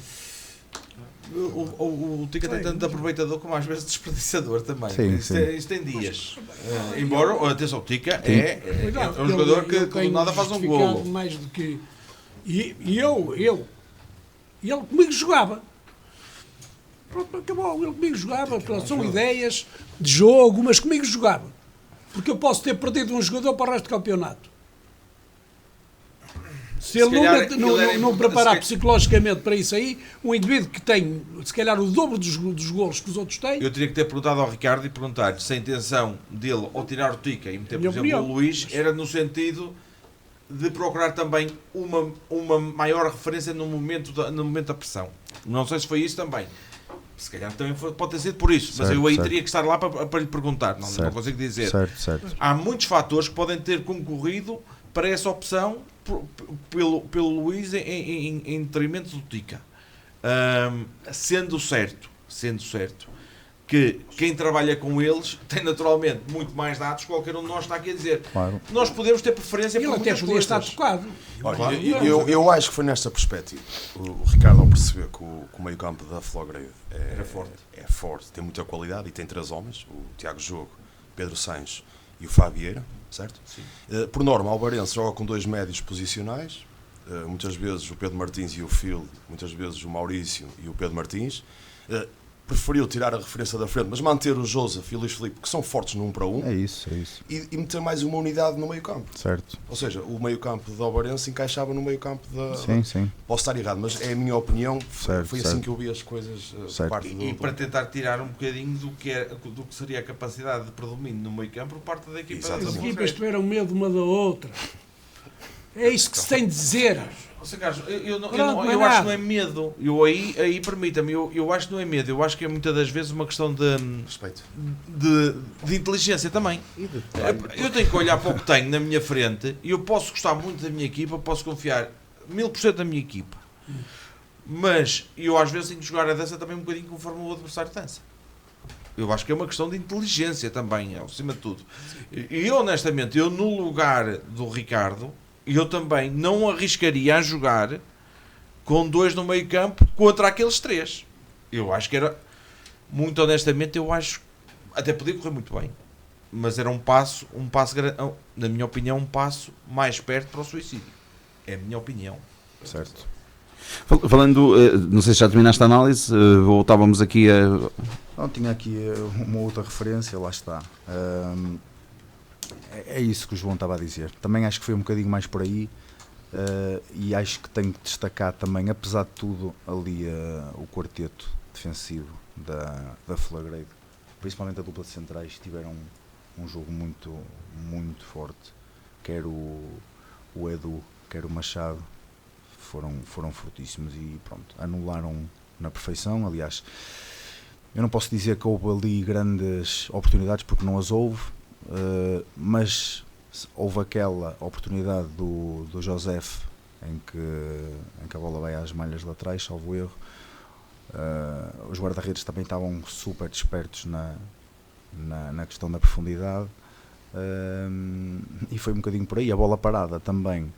O Tica tem tanto aproveitador como às vezes desperdiçador também. Isso tem dias. Embora, atenção, o Tica é um jogador que do nada faz um golo. Mais do que... E ele comigo jogava. Pronto, acabou, ele comigo jogava, são ideias de jogo, mas comigo jogava. Porque eu posso ter perdido um jogador para o resto do campeonato. Se ele não preparar psicologicamente para isso aí, um indivíduo que tem, se calhar, o dobro dos golos que os outros têm... Eu teria que ter perguntado ao Ricardo e perguntar-lhe se a intenção dele, ao tirar o Tica e meter, por exemplo, o Luís, era no sentido de procurar também uma maior referência no momento da pressão. Não sei se foi isso também. Se calhar também pode ter sido por isso, mas eu aí teria que estar lá para lhe perguntar, não consigo dizer. Certo. Há muitos fatores que podem ter concorrido para essa opção pelo Luís em detrimento do Tica. Sendo certo que quem trabalha com eles tem naturalmente muito mais dados que qualquer um de nós está aqui a dizer. Claro. Nós podemos ter preferência por muitas coisas. Ele até podia estar tocado. Olha, eu acho que foi nesta perspectiva. O Ricardo, ao perceber que o meio campo da Flograve é forte, tem muita qualidade e tem 3 homens, o Tiago Jogo, Pedro Sanches e o Fabieira, certo? Sim. Por norma, o Alvarense joga com 2 médios posicionais, muitas vezes o Pedro Martins e o Phil, muitas vezes o Maurício e o Pedro Martins. Preferiu tirar a referência da frente, mas manter o Joseph e o Luís Filipe, que são fortes no 1 para 1. É isso. E meter mais uma unidade no meio campo. Certo. Ou seja, o meio campo da Ovarense encaixava no meio campo da... Sim. Posso estar errado, mas é a minha opinião. Foi assim certo. que eu vi as coisas. E para tentar tirar um bocadinho do que seria a capacidade de predomínio no meio campo por parte da equipa. As equipas tiveram medo uma da outra. É isso que se tem de dizer. Carlos, eu Pronto, acho que não é medo. Aí permita-me, eu acho que não é medo. Eu acho que é muitas das vezes uma questão de Respeito. de inteligência também. Eu tenho que olhar para o que tenho na minha frente e eu posso gostar muito da minha equipa, posso confiar 1000% na minha equipa. Mas eu às vezes tenho que jogar a dança também um bocadinho conforme o adversário dança. Eu acho que é uma questão de inteligência também, acima de tudo. E honestamente, eu no lugar do Ricardo, eu também não arriscaria a jogar com 2 no meio campo contra aqueles 3. Eu acho que era, muito honestamente, eu acho, até podia correr muito bem, mas era um passo, na minha opinião, um passo mais perto para o suicídio. É a minha opinião. Certo. Falando, não sei se já terminaste a análise, voltávamos aqui a... Não, tinha aqui uma outra referência, lá está. É isso que o João estava a dizer. Também acho que foi um bocadinho mais por aí, e acho que tenho que destacar também, apesar de tudo, ali o quarteto defensivo da Flagreide, principalmente a dupla de centrais, tiveram um jogo muito, muito forte. Quer o Edu, quer o Machado, foram fortíssimos e pronto, anularam na perfeição. Aliás, eu não posso dizer que houve ali grandes oportunidades, porque não as houve, mas houve aquela oportunidade do Josef em que a bola vai às malhas laterais, salvo erro. Os guarda-redes também estavam super despertos na questão da profundidade, e foi um bocadinho por aí. A bola parada também,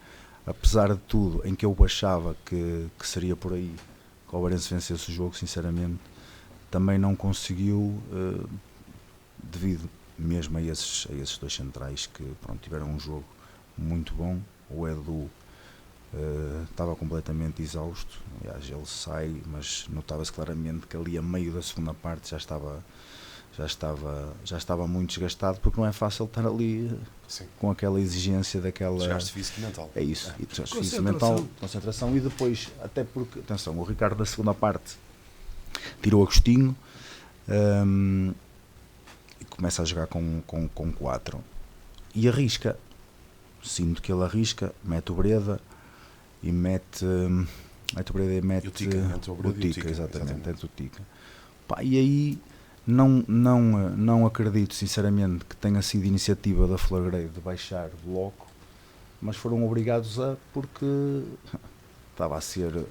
apesar de tudo, em que eu achava que seria por aí que o Oeirense vencesse o jogo, sinceramente, também não conseguiu, devido mesmo a esses 2 centrais que pronto, tiveram um jogo muito bom. O Edu estava completamente exausto, aliás ele sai, mas notava-se claramente que ali a meio da segunda parte já estava muito desgastado, porque não é fácil estar ali. Sim. Com aquela exigência daquela... Desgaste físico e mental. É isso, e desgaste físico, mental, concentração, e depois, até porque, atenção, o Ricardo da segunda parte tirou Agostinho, e começa a jogar com 4 e arrisca. Sinto que ele arrisca, mete o Breda e mete o Tica, exatamente. Entre o Tica. Pá, e aí não acredito sinceramente que tenha sido iniciativa da Flagreide de baixar de logo, mas foram obrigados porque estava a ser...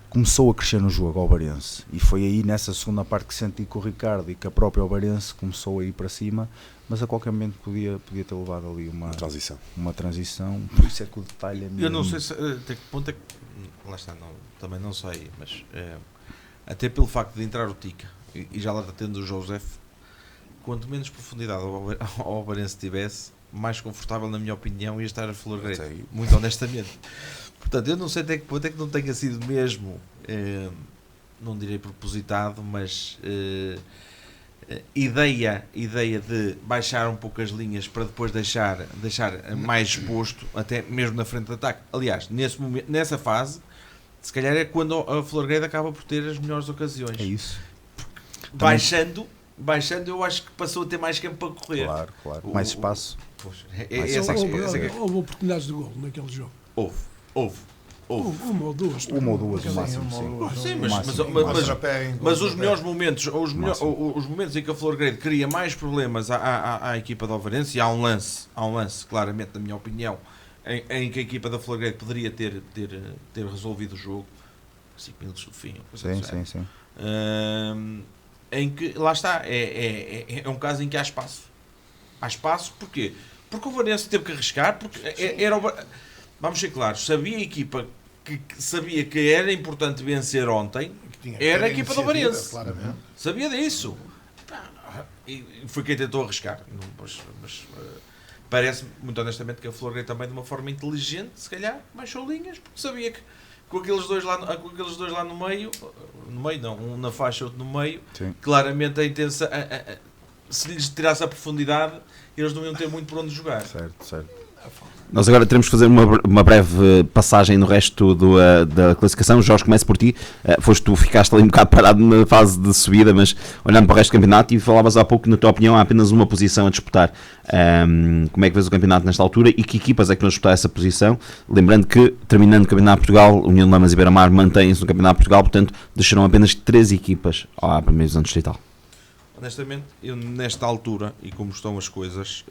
Começou a crescer no jogo ao Oeirense, e foi aí nessa segunda parte que senti que o Ricardo e que a própria Oeirense começou a ir para cima, mas a qualquer momento podia ter levado ali uma transição, por isso é que o detalhe é mesmo... Eu não sei se, até que ponto é que... Lá está, também não sei, mas até pelo facto de entrar o Tica e já lá está tendo o Josef, quanto menos profundidade ao Oeirense tivesse, mais confortável, na minha opinião, ia estar a Flagreide, muito honestamente. Portanto, eu não sei até que ponto é que não tenha sido mesmo, não direi propositado, mas ideia de baixar um pouco as linhas para depois deixar mais exposto, até mesmo na frente de ataque. Aliás, nessa fase, se calhar é quando a Flagreide acaba por ter as melhores ocasiões. É isso. Baixando, eu acho que passou a ter mais campo para correr. Claro. Mais espaço. Houve oportunidades de golo naquele jogo. Houve. Uma ou duas. No máximo, sim. Mas os melhores momentos, os momentos em que a Flagreide cria mais problemas à equipa de Oeirense, e há um lance, claramente, na minha opinião, em que a equipa da Flagreide poderia ter resolvido o jogo, 5 minutos do fim. Sim. Em que, lá está, é um caso em que há espaço. Há espaço, porquê? Porque o Oeirense teve que arriscar, porque vamos ser claros, sabia a equipa que sabia que era importante vencer ontem, era a equipa do Oeirense. Sabia disso. E foi quem tentou arriscar. Mas parece-me, muito honestamente, que a Flagreide também, de uma forma inteligente, se calhar, baixou linhas, porque sabia que com aqueles dois lá no meio não, um na faixa, outro no meio, sim, claramente a intenção, se lhes tirasse a profundidade, eles não iam ter muito por onde jogar. Certo. Nós agora teremos que fazer uma breve passagem no resto da classificação. Jorge, começo por ti. Tu ficaste ali um bocado parado na fase de subida, mas olhando para o resto do campeonato, e falavas há pouco que, na tua opinião, há apenas uma posição a disputar. Como é que vês o campeonato nesta altura e que equipas é que vão disputar essa posição? Lembrando que, terminando o Campeonato de Portugal, União de Lamas e Beira-Mar mantêm-se no Campeonato de Portugal, portanto, deixarão apenas 3 equipas à primeira divisão distrital. Honestamente, eu nesta altura, e como estão as coisas,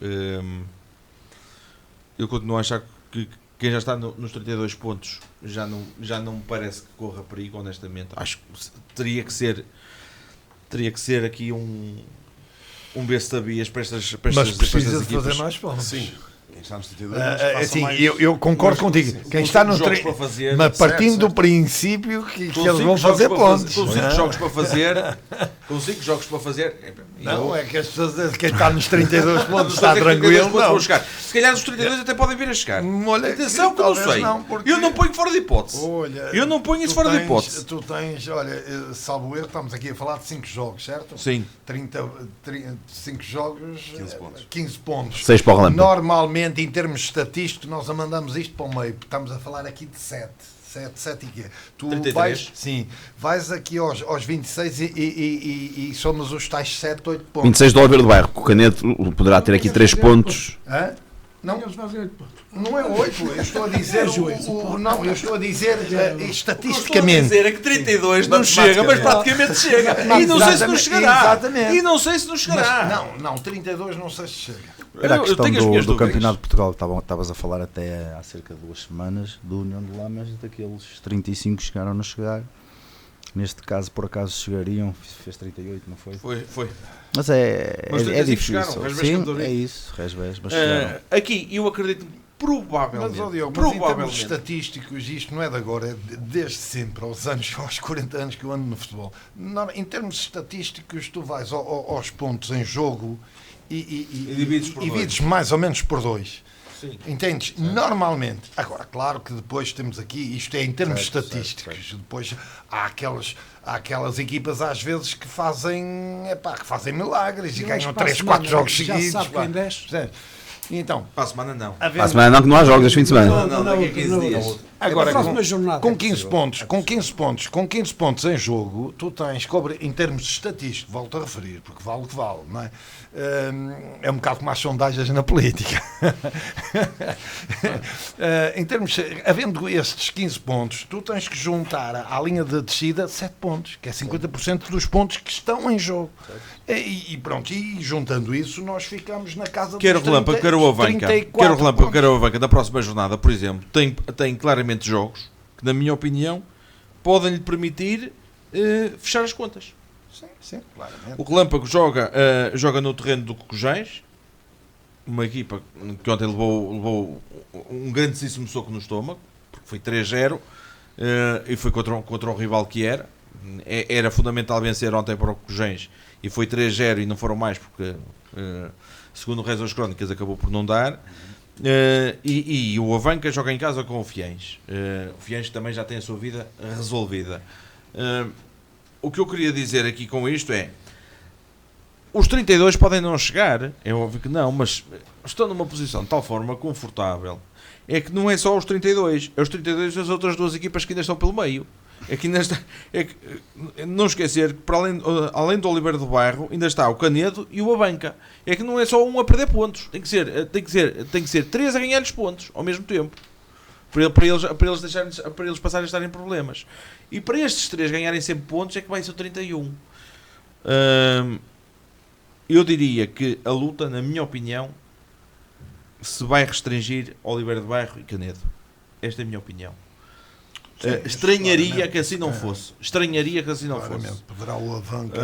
eu continuo a achar que quem já está nos 32 pontos já não me parece que corra perigo, honestamente. Acho que teria que ser aqui um besta-bias para estas Mas precisa de equipas. Fazer mais pontos. Sim. Quem está nos 32 assim, eu concordo contigo. Quem está no mas partindo do princípio que eles vão fazer pontos. Com 5 jogos para fazer. Com 5 jogos para fazer. Não, é que as pessoas, quem está nos 32 pontos está tranquilo. Não. Se calhar nos 32 até podem vir a chegar. Olha, atenção que eu não sei. Eu não ponho fora de hipótese. Olha, eu não ponho isso fora de hipótese. Tu tens, olha, salvo erro, estamos aqui a falar de 5 jogos, certo? Sim. 5 jogos, 15 pontos. 6 para o Relâmpago. Normalmente, em termos estatísticos, nós mandamos isto para o meio. Estamos a falar aqui de 7 e quê? Tu 33? Vais aqui aos 26 e somos os tais 7, 8 pontos. 26 do Oliveira do Bairro. O Canedo poderá ter aqui 3 pontos. Hã? Não, Eles fazem 8 pontos. não é 8, eu estou a dizer não, eu estou a dizer O estatisticamente. que eu estou a dizer é que 32 não chega, mas praticamente chega. E não sei se nos chegará. Exatamente. E não sei se nos chegará. Mas, não, 32 não sei se chega. Era a questão tenho as minhas do dúvidas. Campeonato de Portugal que estavas a falar até há cerca de 2 semanas, do União de Lamas, daqueles 35 chegaram a não chegar. Neste caso, por acaso, chegariam, fez 38, não foi? Foi. Mas é difícil. Chegaram, Sim, é isso, resbés, mas chegaram. Aqui, eu acredito que provavelmente. Mas, Diogo, mas em termos estatísticos, isto não é de agora, é desde sempre, aos 40 anos que eu ando no futebol. Em termos estatísticos, tu vais aos pontos em jogo e divides mais ou menos por 2. Sim. Entendes? Certo. Normalmente. Agora, claro que depois temos aqui, isto é em termos estatísticos, certo. Depois há aquelas equipas às vezes que fazem milagres e ganham 3, 4 jogos seguidos. Já sabe quem desce. Então, para a semana não. Para a semana não, que não há jogos este fim de semana. Não, daqui a 15 dias. Agora, jornada, com 15 pontos em jogo, tu tens, em termos estatísticos, volto a referir, porque vale o que vale, não é? É um bocado como as sondagens na política. Em termos, havendo estes 15 pontos, tu tens que juntar à linha de descida 7 pontos, que é 50% dos pontos que estão em jogo. E pronto, e juntando isso, nós ficamos na casa Quero dos Relâmpago, quero o Avanca. Quero o Relâmpago, quero o Avanca. Da próxima jornada, por exemplo, tem claramente jogos que, na minha opinião, podem-lhe permitir fechar as contas. Sim, claramente. O Relâmpago joga no terreno do Cocujães, uma equipa que ontem levou um grandíssimo soco no estômago, porque foi 3-0, e foi contra o rival que era. Era fundamental vencer ontem para o Cocujães, e foi 3-0 e não foram mais, porque, segundo o Rezo das Crónicas, acabou por não dar. E o Avanca joga em casa com o Fiães. O Fiães também já tem a sua vida resolvida. O que eu queria dizer aqui com isto é: os 32 podem não chegar, é óbvio que não, mas estão numa posição de tal forma confortável, é que não é só os 32, é os 32 das outras 2 equipas que ainda estão pelo meio. Não esquecer que, para além do Oliveira do Bairro, ainda está o Canedo e o Avanca. É que não é só um a perder pontos, tem que ser 3 a ganhar-lhes pontos ao mesmo tempo, para eles passarem a estar em problemas. E para estes 3 ganharem sempre pontos é que vai ser o 31. Eu diria que a luta, na minha opinião, se vai restringir Oliveira do Bairro e Canedo. Esta é a minha opinião. Estranharia que assim não fosse. Poderá o Avanca.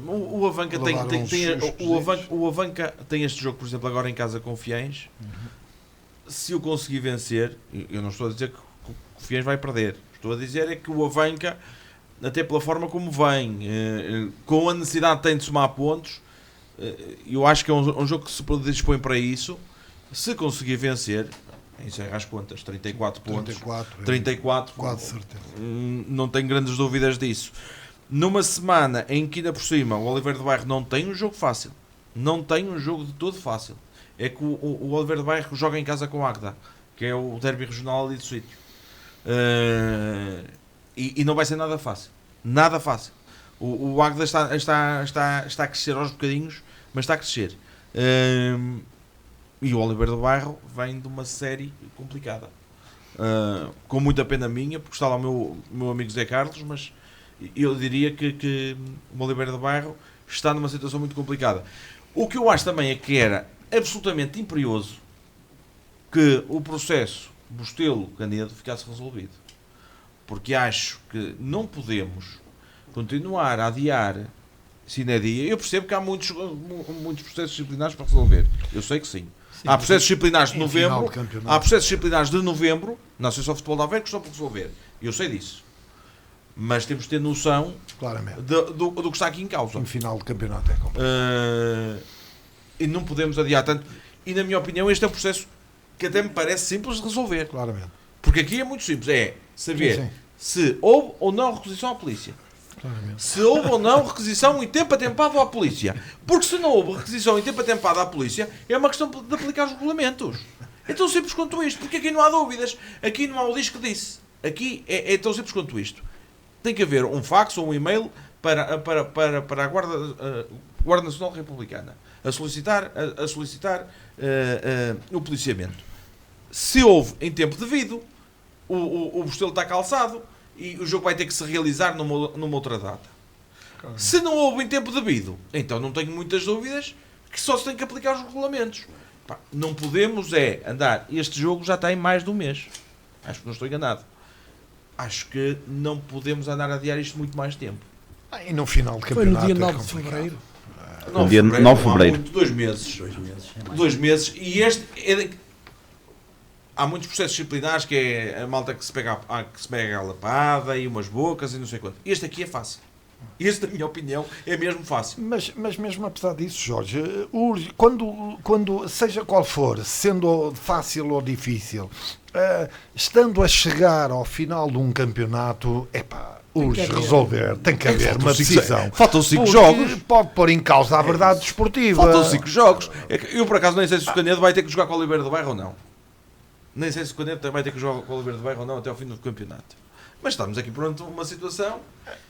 O Avanca o Avanca tem este jogo, por exemplo, agora em casa com o Fiães. Se o conseguir vencer, eu não estou a dizer que o Fiães vai perder. Estou a dizer é que o Avanca, até pela forma como vem, com a necessidade que tem de somar pontos, eu acho que é um jogo que se dispõe para isso. Se conseguir vencer, encerra as contas, 34 pontos. 34, quase certeza. Não tenho grandes dúvidas disso. Numa semana em que, ainda por cima, o Oliveira do Bairro não tem um jogo fácil. Não tem um jogo de todo fácil. é que o Oliveira de Bairro joga em casa com o Águeda, que é o derby regional ali do sítio. E não vai ser nada fácil. Nada fácil. O Águeda está a crescer aos bocadinhos, mas está a crescer. E o Oliveira de Bairro vem de uma série complicada. Com muita pena minha, porque está lá o meu amigo Zé Carlos, mas eu diria que o Oliveira de Bairro está numa situação muito complicada. O que eu acho também é que era absolutamente imperioso que o processo Bostelo-Canedo ficasse resolvido. Porque acho que não podemos continuar a adiar sine die. Eu percebo que há muitos processos disciplinares para resolver. Eu sei que sim. Há processos disciplinares de novembro. Há processos disciplinares de novembro na Associação de Futebol de Aveiro que estão por resolver. Eu sei disso. Mas temos de ter noção do que está aqui em causa. Em final de campeonato é complicado. E não podemos adiar tanto. E na minha opinião este é um processo que até me parece simples de resolver. Claramente. Porque aqui é muito simples. É saber se houve ou não requisição à polícia. Claramente. Se houve ou não requisição em tempo atempado à polícia. Porque se não houve requisição em tempo atempado à polícia, é uma questão de aplicar os regulamentos. É tão simples quanto isto. Porque aqui não há dúvidas. Aqui não há o disco que disse. Aqui é tão simples quanto isto. Tem que haver um fax ou um e-mail para a Guarda Nacional Republicana a solicitar o policiamento. Se houve em tempo devido, o Bostelo está calçado e o jogo vai ter que se realizar numa outra data. Claro. Se não houve em tempo devido, então não tenho muitas dúvidas que só se tem que aplicar os regulamentos. Não podemos andar. Este jogo já está em mais de um mês. Acho que não estou enganado. Acho que não podemos andar a adiar isto muito mais tempo. E no final de campeonato. Foi no dia 9 de fevereiro. No dia 9 de fevereiro. 2 meses. 2 meses. E este há muitos processos disciplinares que é a malta que se pega a lapada e umas bocas e não sei quanto. Este aqui é fácil. Este, na minha opinião, é mesmo fácil. Mas mesmo apesar disso, Jorge, quando seja qual for, sendo fácil ou difícil, estando a chegar ao final de um campeonato, urge resolver, tem que haver uma decisão. Faltam 5 jogos. Pode pôr em causa a verdade desportiva. Faltam 5 jogos. Eu, por acaso, nem sei se o Canedo vai ter que jogar com o Oliveira do Bairro ou não. Nem sei se o Canedo vai ter que jogar com o Oliveira do Bairro ou não até ao fim do campeonato. Mas estamos aqui perante uma situação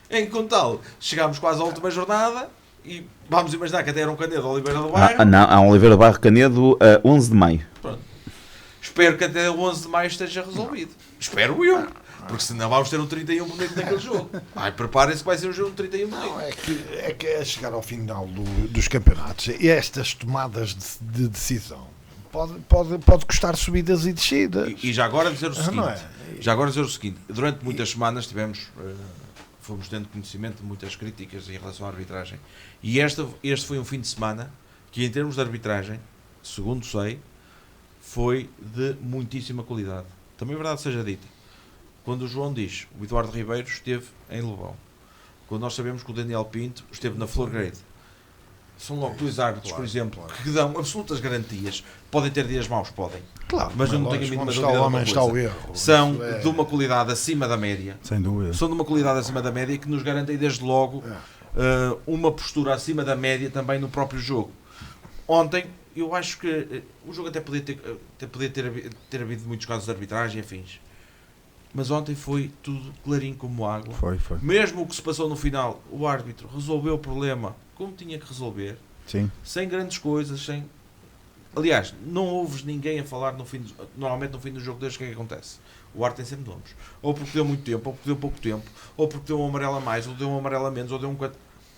em que, com tal, chegámos quase à última jornada e vamos imaginar que até era um Canedo Oliveira do Bairro. Não, há um Oliveira do Bairro Canedo a 11 de maio. Pronto. Espero que até 11 de maio esteja resolvido. Espero eu. Porque senão vamos ter um 31 bonito naquele jogo. Preparem-se que vai ser um jogo de 31 bonito. Não, é que a chegar ao final dos campeonatos, e estas tomadas de decisão pode custar subidas e descidas. E já agora dizer o seguinte, durante muitas semanas fomos tendo conhecimento de muitas críticas em relação à arbitragem. E este foi um fim de semana que, em termos de arbitragem, segundo sei, foi de muitíssima qualidade. Também é verdade seja dita. Quando o João diz, o Eduardo Ribeiro esteve em Lobão. Quando nós sabemos que o Daniel Pinto esteve na Flor Grade. São logo 2 árbitros, por exemplo, que dão absolutas garantias. Podem ter dias maus, podem. Claro, mas eu não tenho a mínima dúvida de uma coisa. São de uma qualidade acima da média. Sem dúvida. São de uma qualidade acima da média que nos garantem desde logo uma postura acima da média também no próprio jogo. Ontem, eu acho que o jogo até podia ter havido muitos casos de arbitragem e afins. Mas ontem foi tudo clarinho como água. Foi. Mesmo o que se passou no final, o árbitro resolveu o problema como tinha que resolver. Sim. Sem grandes coisas, Aliás, não ouves ninguém a falar normalmente no fim do jogo desde o que é que acontece. O árbitro tem sempre nomes. Ou porque deu muito tempo, ou porque deu pouco tempo, ou porque deu um amarelo a mais, ou deu um amarelo a menos, ou deu um...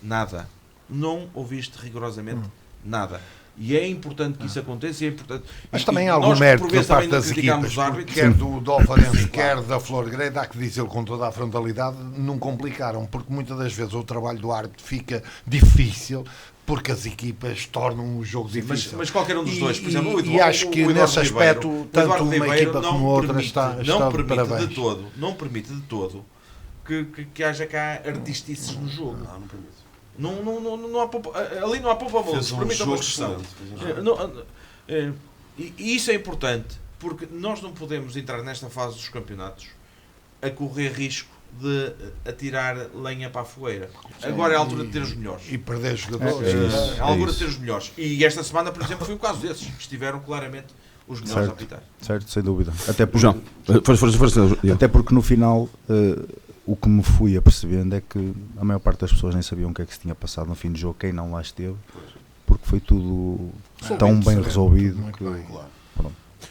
Nada. Não ouviste rigorosamente nada. E é importante que isso aconteça. E é importante... Mas também há algum mérito por parte das equipas, quer do Alvarense, quer da Flor Grande, há que dizer com toda a frontalidade, não complicaram, porque muitas das vezes o trabalho do árbitro fica difícil, porque as equipas tornam o jogo difícil. Mas qualquer um dos dois, por exemplo, e acho que nesse aspecto, tanto uma equipa como outra está de parabéns. Não permite de todo que haja cá artistices no jogo. Não permite. Não há poupa, ali não há poupa-moços. Permitam uma expressão. E isso é importante, porque nós não podemos entrar nesta fase dos campeonatos a correr risco de atirar lenha para a fogueira. Agora é a altura de ter os melhores. E perder jogadores. É a altura de ter os melhores. E esta semana, por exemplo, foi o caso desses. Estiveram claramente os melhores a apitar. Certo, sem dúvida. Até porque, João, força. até porque no final o que me fui apercebendo é que a maior parte das pessoas nem sabiam o que é que se tinha passado no fim do jogo, quem não lá esteve, porque foi tudo tão bem resolvido que...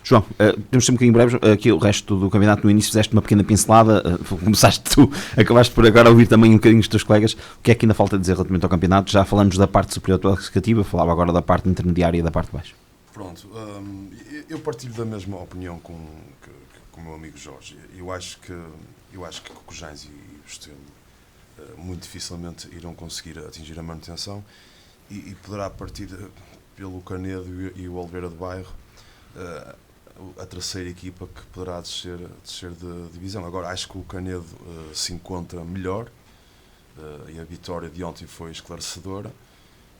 João, temos sempre um bocadinho breves. Aqui o resto do campeonato, no início fizeste uma pequena pincelada, começaste tu, acabaste por agora ouvir também um bocadinho dos teus colegas. O que é que ainda falta dizer relativamente ao campeonato? Já falamos da parte superior classificativa, falava agora da parte intermediária e da parte de baixo. Pronto, eu partilho da mesma opinião com o meu amigo Jorge. Eu acho que o Cojães e o Estoril muito dificilmente irão conseguir atingir a manutenção e poderá partir pelo Canedo e o Oliveira de Bairro a terceira equipa que poderá descer de divisão. Agora, acho que o Canedo se encontra melhor e a vitória de ontem foi esclarecedora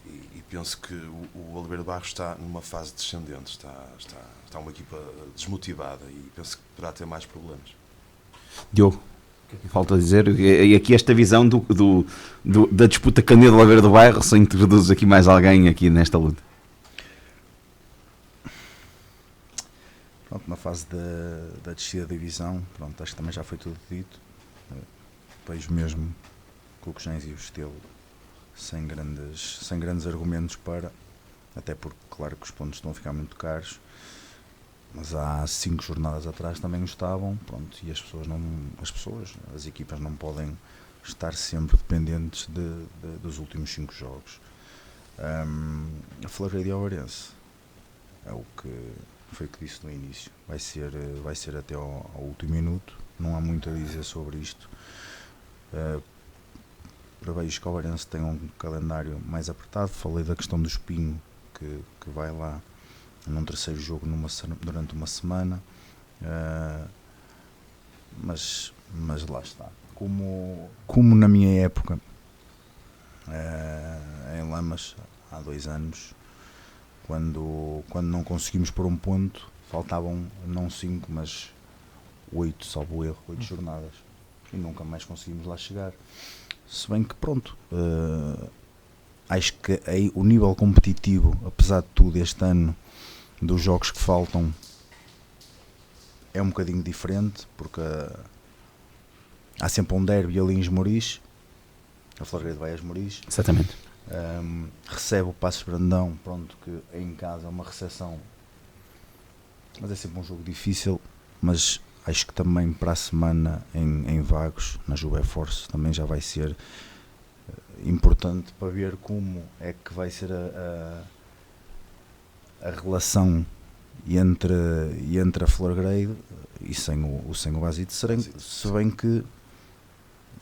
e penso que o Oliveira de Bairro está numa fase descendente, está uma equipa desmotivada e penso que poderá ter mais problemas. Diogo, falta dizer, e aqui esta visão da disputa Canedo-Oliveira do Bairro, se introduz aqui mais alguém aqui nesta luta. Pronto, na fase da descida da divisão, pronto, acho que também já foi tudo dito. Vejo mesmo que o Cojães e o Estoril sem grandes argumentos para, até porque claro que os pontos estão a ficar muito caros, mas há 5 jornadas atrás também o estavam, pronto, e as equipas não podem estar sempre dependentes dos últimos 5 jogos. A Florida e a Ourense é o que foi o que disse no início, vai ser até ao último minuto, não há muito a dizer sobre isto. Prevejo que o Ourense tem um calendário mais apertado, falei da questão do Espinho que vai lá num terceiro jogo durante uma semana, mas lá está, como na minha época em Lamas há 2 anos, quando não conseguimos pôr um ponto, faltavam não 5 mas 8, salvo erro, 8 jornadas e nunca mais conseguimos lá chegar. Se bem que pronto, acho que aí o nível competitivo, apesar de tudo, este ano dos jogos que faltam é um bocadinho diferente, porque há sempre um derby ali em Esmoriz, a Florida vai a Esmoriz. Exatamente. Recebe o Passos Brandão, pronto, que em casa é uma recepção, mas é sempre um jogo difícil, mas acho que também para a semana em Vagos, na Juve Force, também já vai ser importante para ver como é que vai ser a relação entre a Florgrade e sem o Basito Serengo, se bem que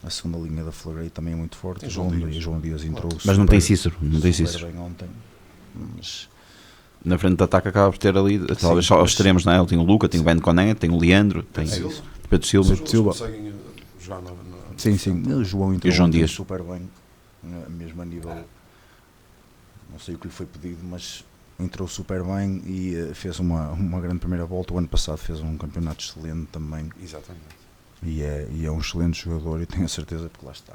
a segunda linha da Florgrade também é muito forte. João Dias entrou, mas não tem Cícero, bem ontem, mas na frente do ataque acaba por ter ali, talvez só aos extremos, não é? Ele tem o Luca, tem o Ben Coné, tem o Leandro, tem o Pedro Silva. Conseguem jogar sim, o João entrou e o João Dias super bem, mesmo a nível, não sei o que lhe foi pedido, mas entrou super bem e fez uma grande primeira volta. O ano passado fez um campeonato excelente também. Exatamente. E é um excelente jogador e tenho a certeza, porque lá está,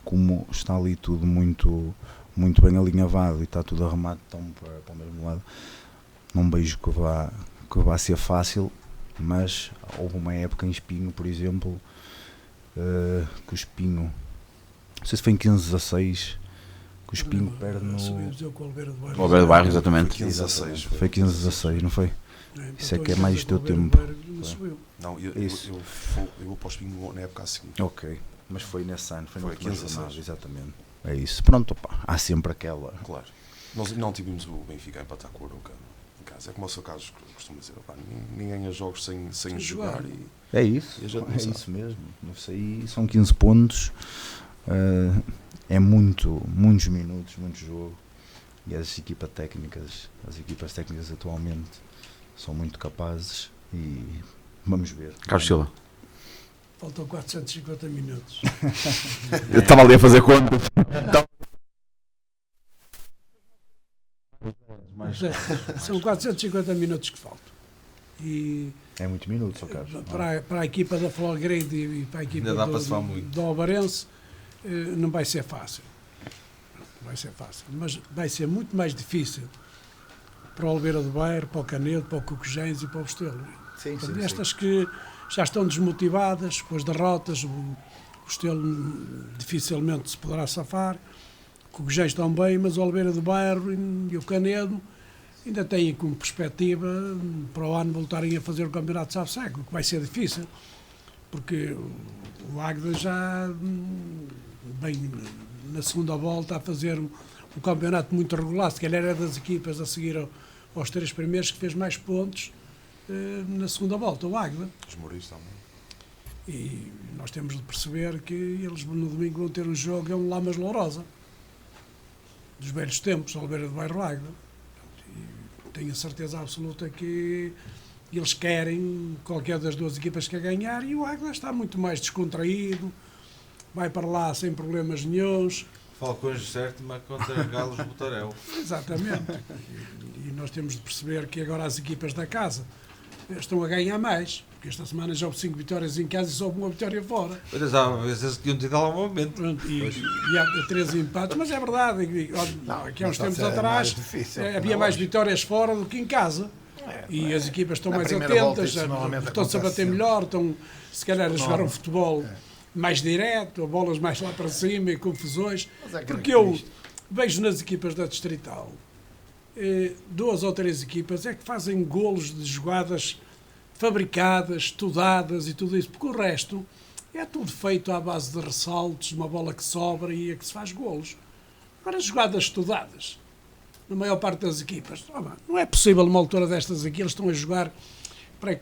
como está ali tudo muito bem alinhavado e está tudo arrumado tão para o mesmo lado, não vejo que vá ser fácil, mas houve uma época em Espinho, por exemplo, que o Espinho, não sei se foi em 15-16, que o Espinho perde no... Com o Oliveira de Bairro, exatamente. Foi 15-16, não foi? Isso é que é mais do teu tempo. Não, eu vou para o Espinho na época assim. Ok, mas foi nesse ano, foi no 15-16. Exatamente. É isso, pronto, opa, há sempre aquela... Claro, nós não tivemos o Benfica a empatar com o Arouca em casa, é como o seu caso costuma dizer, opa, ninguém ganha jogos sem jogar e... É isso, é isso mesmo, isso aí são 15 pontos, é muitos minutos, muito jogo, e as equipas técnicas atualmente são muito capazes e vamos ver. Carlos Silva. Faltam 450 minutos. Eu estava ali a fazer conta. São 450 minutos que faltam. E É muitos minutos, Sr. Carlos. para a equipa da Florgrade e para a equipa Ainda dá para se falar muito. do Alvarense, não vai ser fácil. Não vai ser fácil, mas vai ser muito mais difícil para o Oliveira do Bairro, para o Canedo, para o Cocujens e para o Restelo. Sim, Portanto, estas que já estão desmotivadas com as derrotas, o Restelo dificilmente se poderá safar, o Cocujens estão bem, mas o Oliveira do Bairro e o Canedo ainda têm como perspectiva para o ano voltarem a fazer o campeonato de Save-Seco, o que vai ser difícil, porque o Águeda já bem na segunda volta a fazer um campeonato muito regular, se calhar era das equipas a seguir aos 3 primeiros que fez mais pontos na segunda volta, o Águeda. Os Mouris também. E nós temos de perceber que eles no domingo vão ter um jogo, é um Lamas Lourosa, dos velhos tempos, Oliveira do Bairro Águeda. Tenho a certeza absoluta que eles querem qualquer das duas equipas que a ganhar, e o Águeda está muito mais descontraído, vai para lá sem problemas nenhuns. Falcões de Sértima contra Galos de Botarel. Exatamente. E nós temos de perceber que agora as equipas da casa estão a ganhar mais, porque esta semana já houve 5 vitórias em casa e só houve uma vitória fora. Mas há vezes que tinham tido lá um momento. Pronto, e há 13 empates, mas é verdade. Aqui há uns tempos atrás havia mais vitórias fora do que em casa. E as equipas estão mais atentas, estão-se a bater melhor, estão se calhar a jogar um futebol mais direto, a bolas mais lá para cima e confusões. Porque eu vejo nas equipas da Distrital 2 ou 3 equipas é que fazem golos de jogadas fabricadas, estudadas e tudo isso, porque o resto é tudo feito à base de ressaltos, uma bola que sobra e é que se faz golos. Agora, jogadas estudadas, na maior parte das equipas, não é possível numa altura destas aqui, eles estão a jogar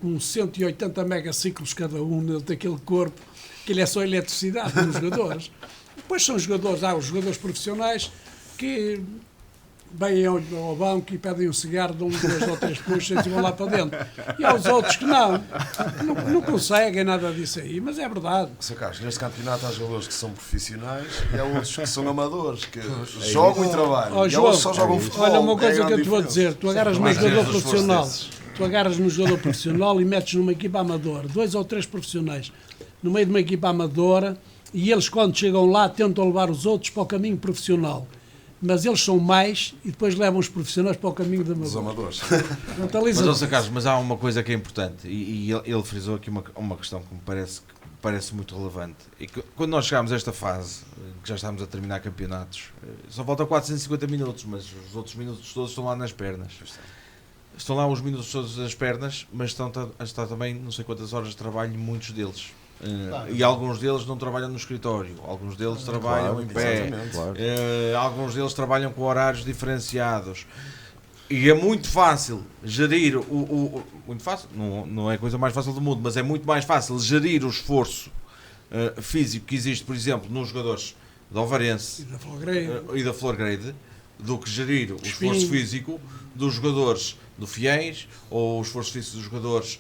com 180 megaciclos cada um daquele corpo, que ele é só eletricidade nos jogadores. Depois são jogadores, os jogadores profissionais que vêm ao banco e pedem um cigarro, dão 2 ou 3 puxas e vão lá para dentro. E há os outros que não conseguem nada disso aí, mas é verdade. Sr. Carlos, neste campeonato há jogadores que são profissionais e há outros que são amadores, que jogam e trabalham. E há outros que só jogam futebol. Olha, uma coisa que eu te vou dizer, tu agarras num jogador profissional, e metes numa equipa amadora, 2 ou 3 profissionais, no meio de uma equipa amadora, e eles quando chegam lá tentam levar os outros para o caminho profissional. Mas eles são mais e depois levam os profissionais para o caminho dos amadores. Mas, Sr. Carlos, mas há uma coisa que é importante e ele frisou aqui uma questão que me parece muito relevante. E que, quando nós chegámos a esta fase, que já estamos a terminar campeonatos, só falta 450 minutos, mas os outros minutos todos estão lá nas pernas. Estão lá os minutos todos nas pernas, mas está também não sei quantas horas de trabalho, muitos deles. E alguns deles não trabalham no escritório, alguns deles trabalham em pé, alguns deles trabalham com horários diferenciados, e é muito fácil gerir muito fácil, não é a coisa mais fácil do mundo, mas é muito mais fácil gerir o esforço físico que existe, por exemplo, nos jogadores do Alvarense e da Florgrade do que gerir o esforço físico dos jogadores do Fiéis ou o esforço físico dos jogadores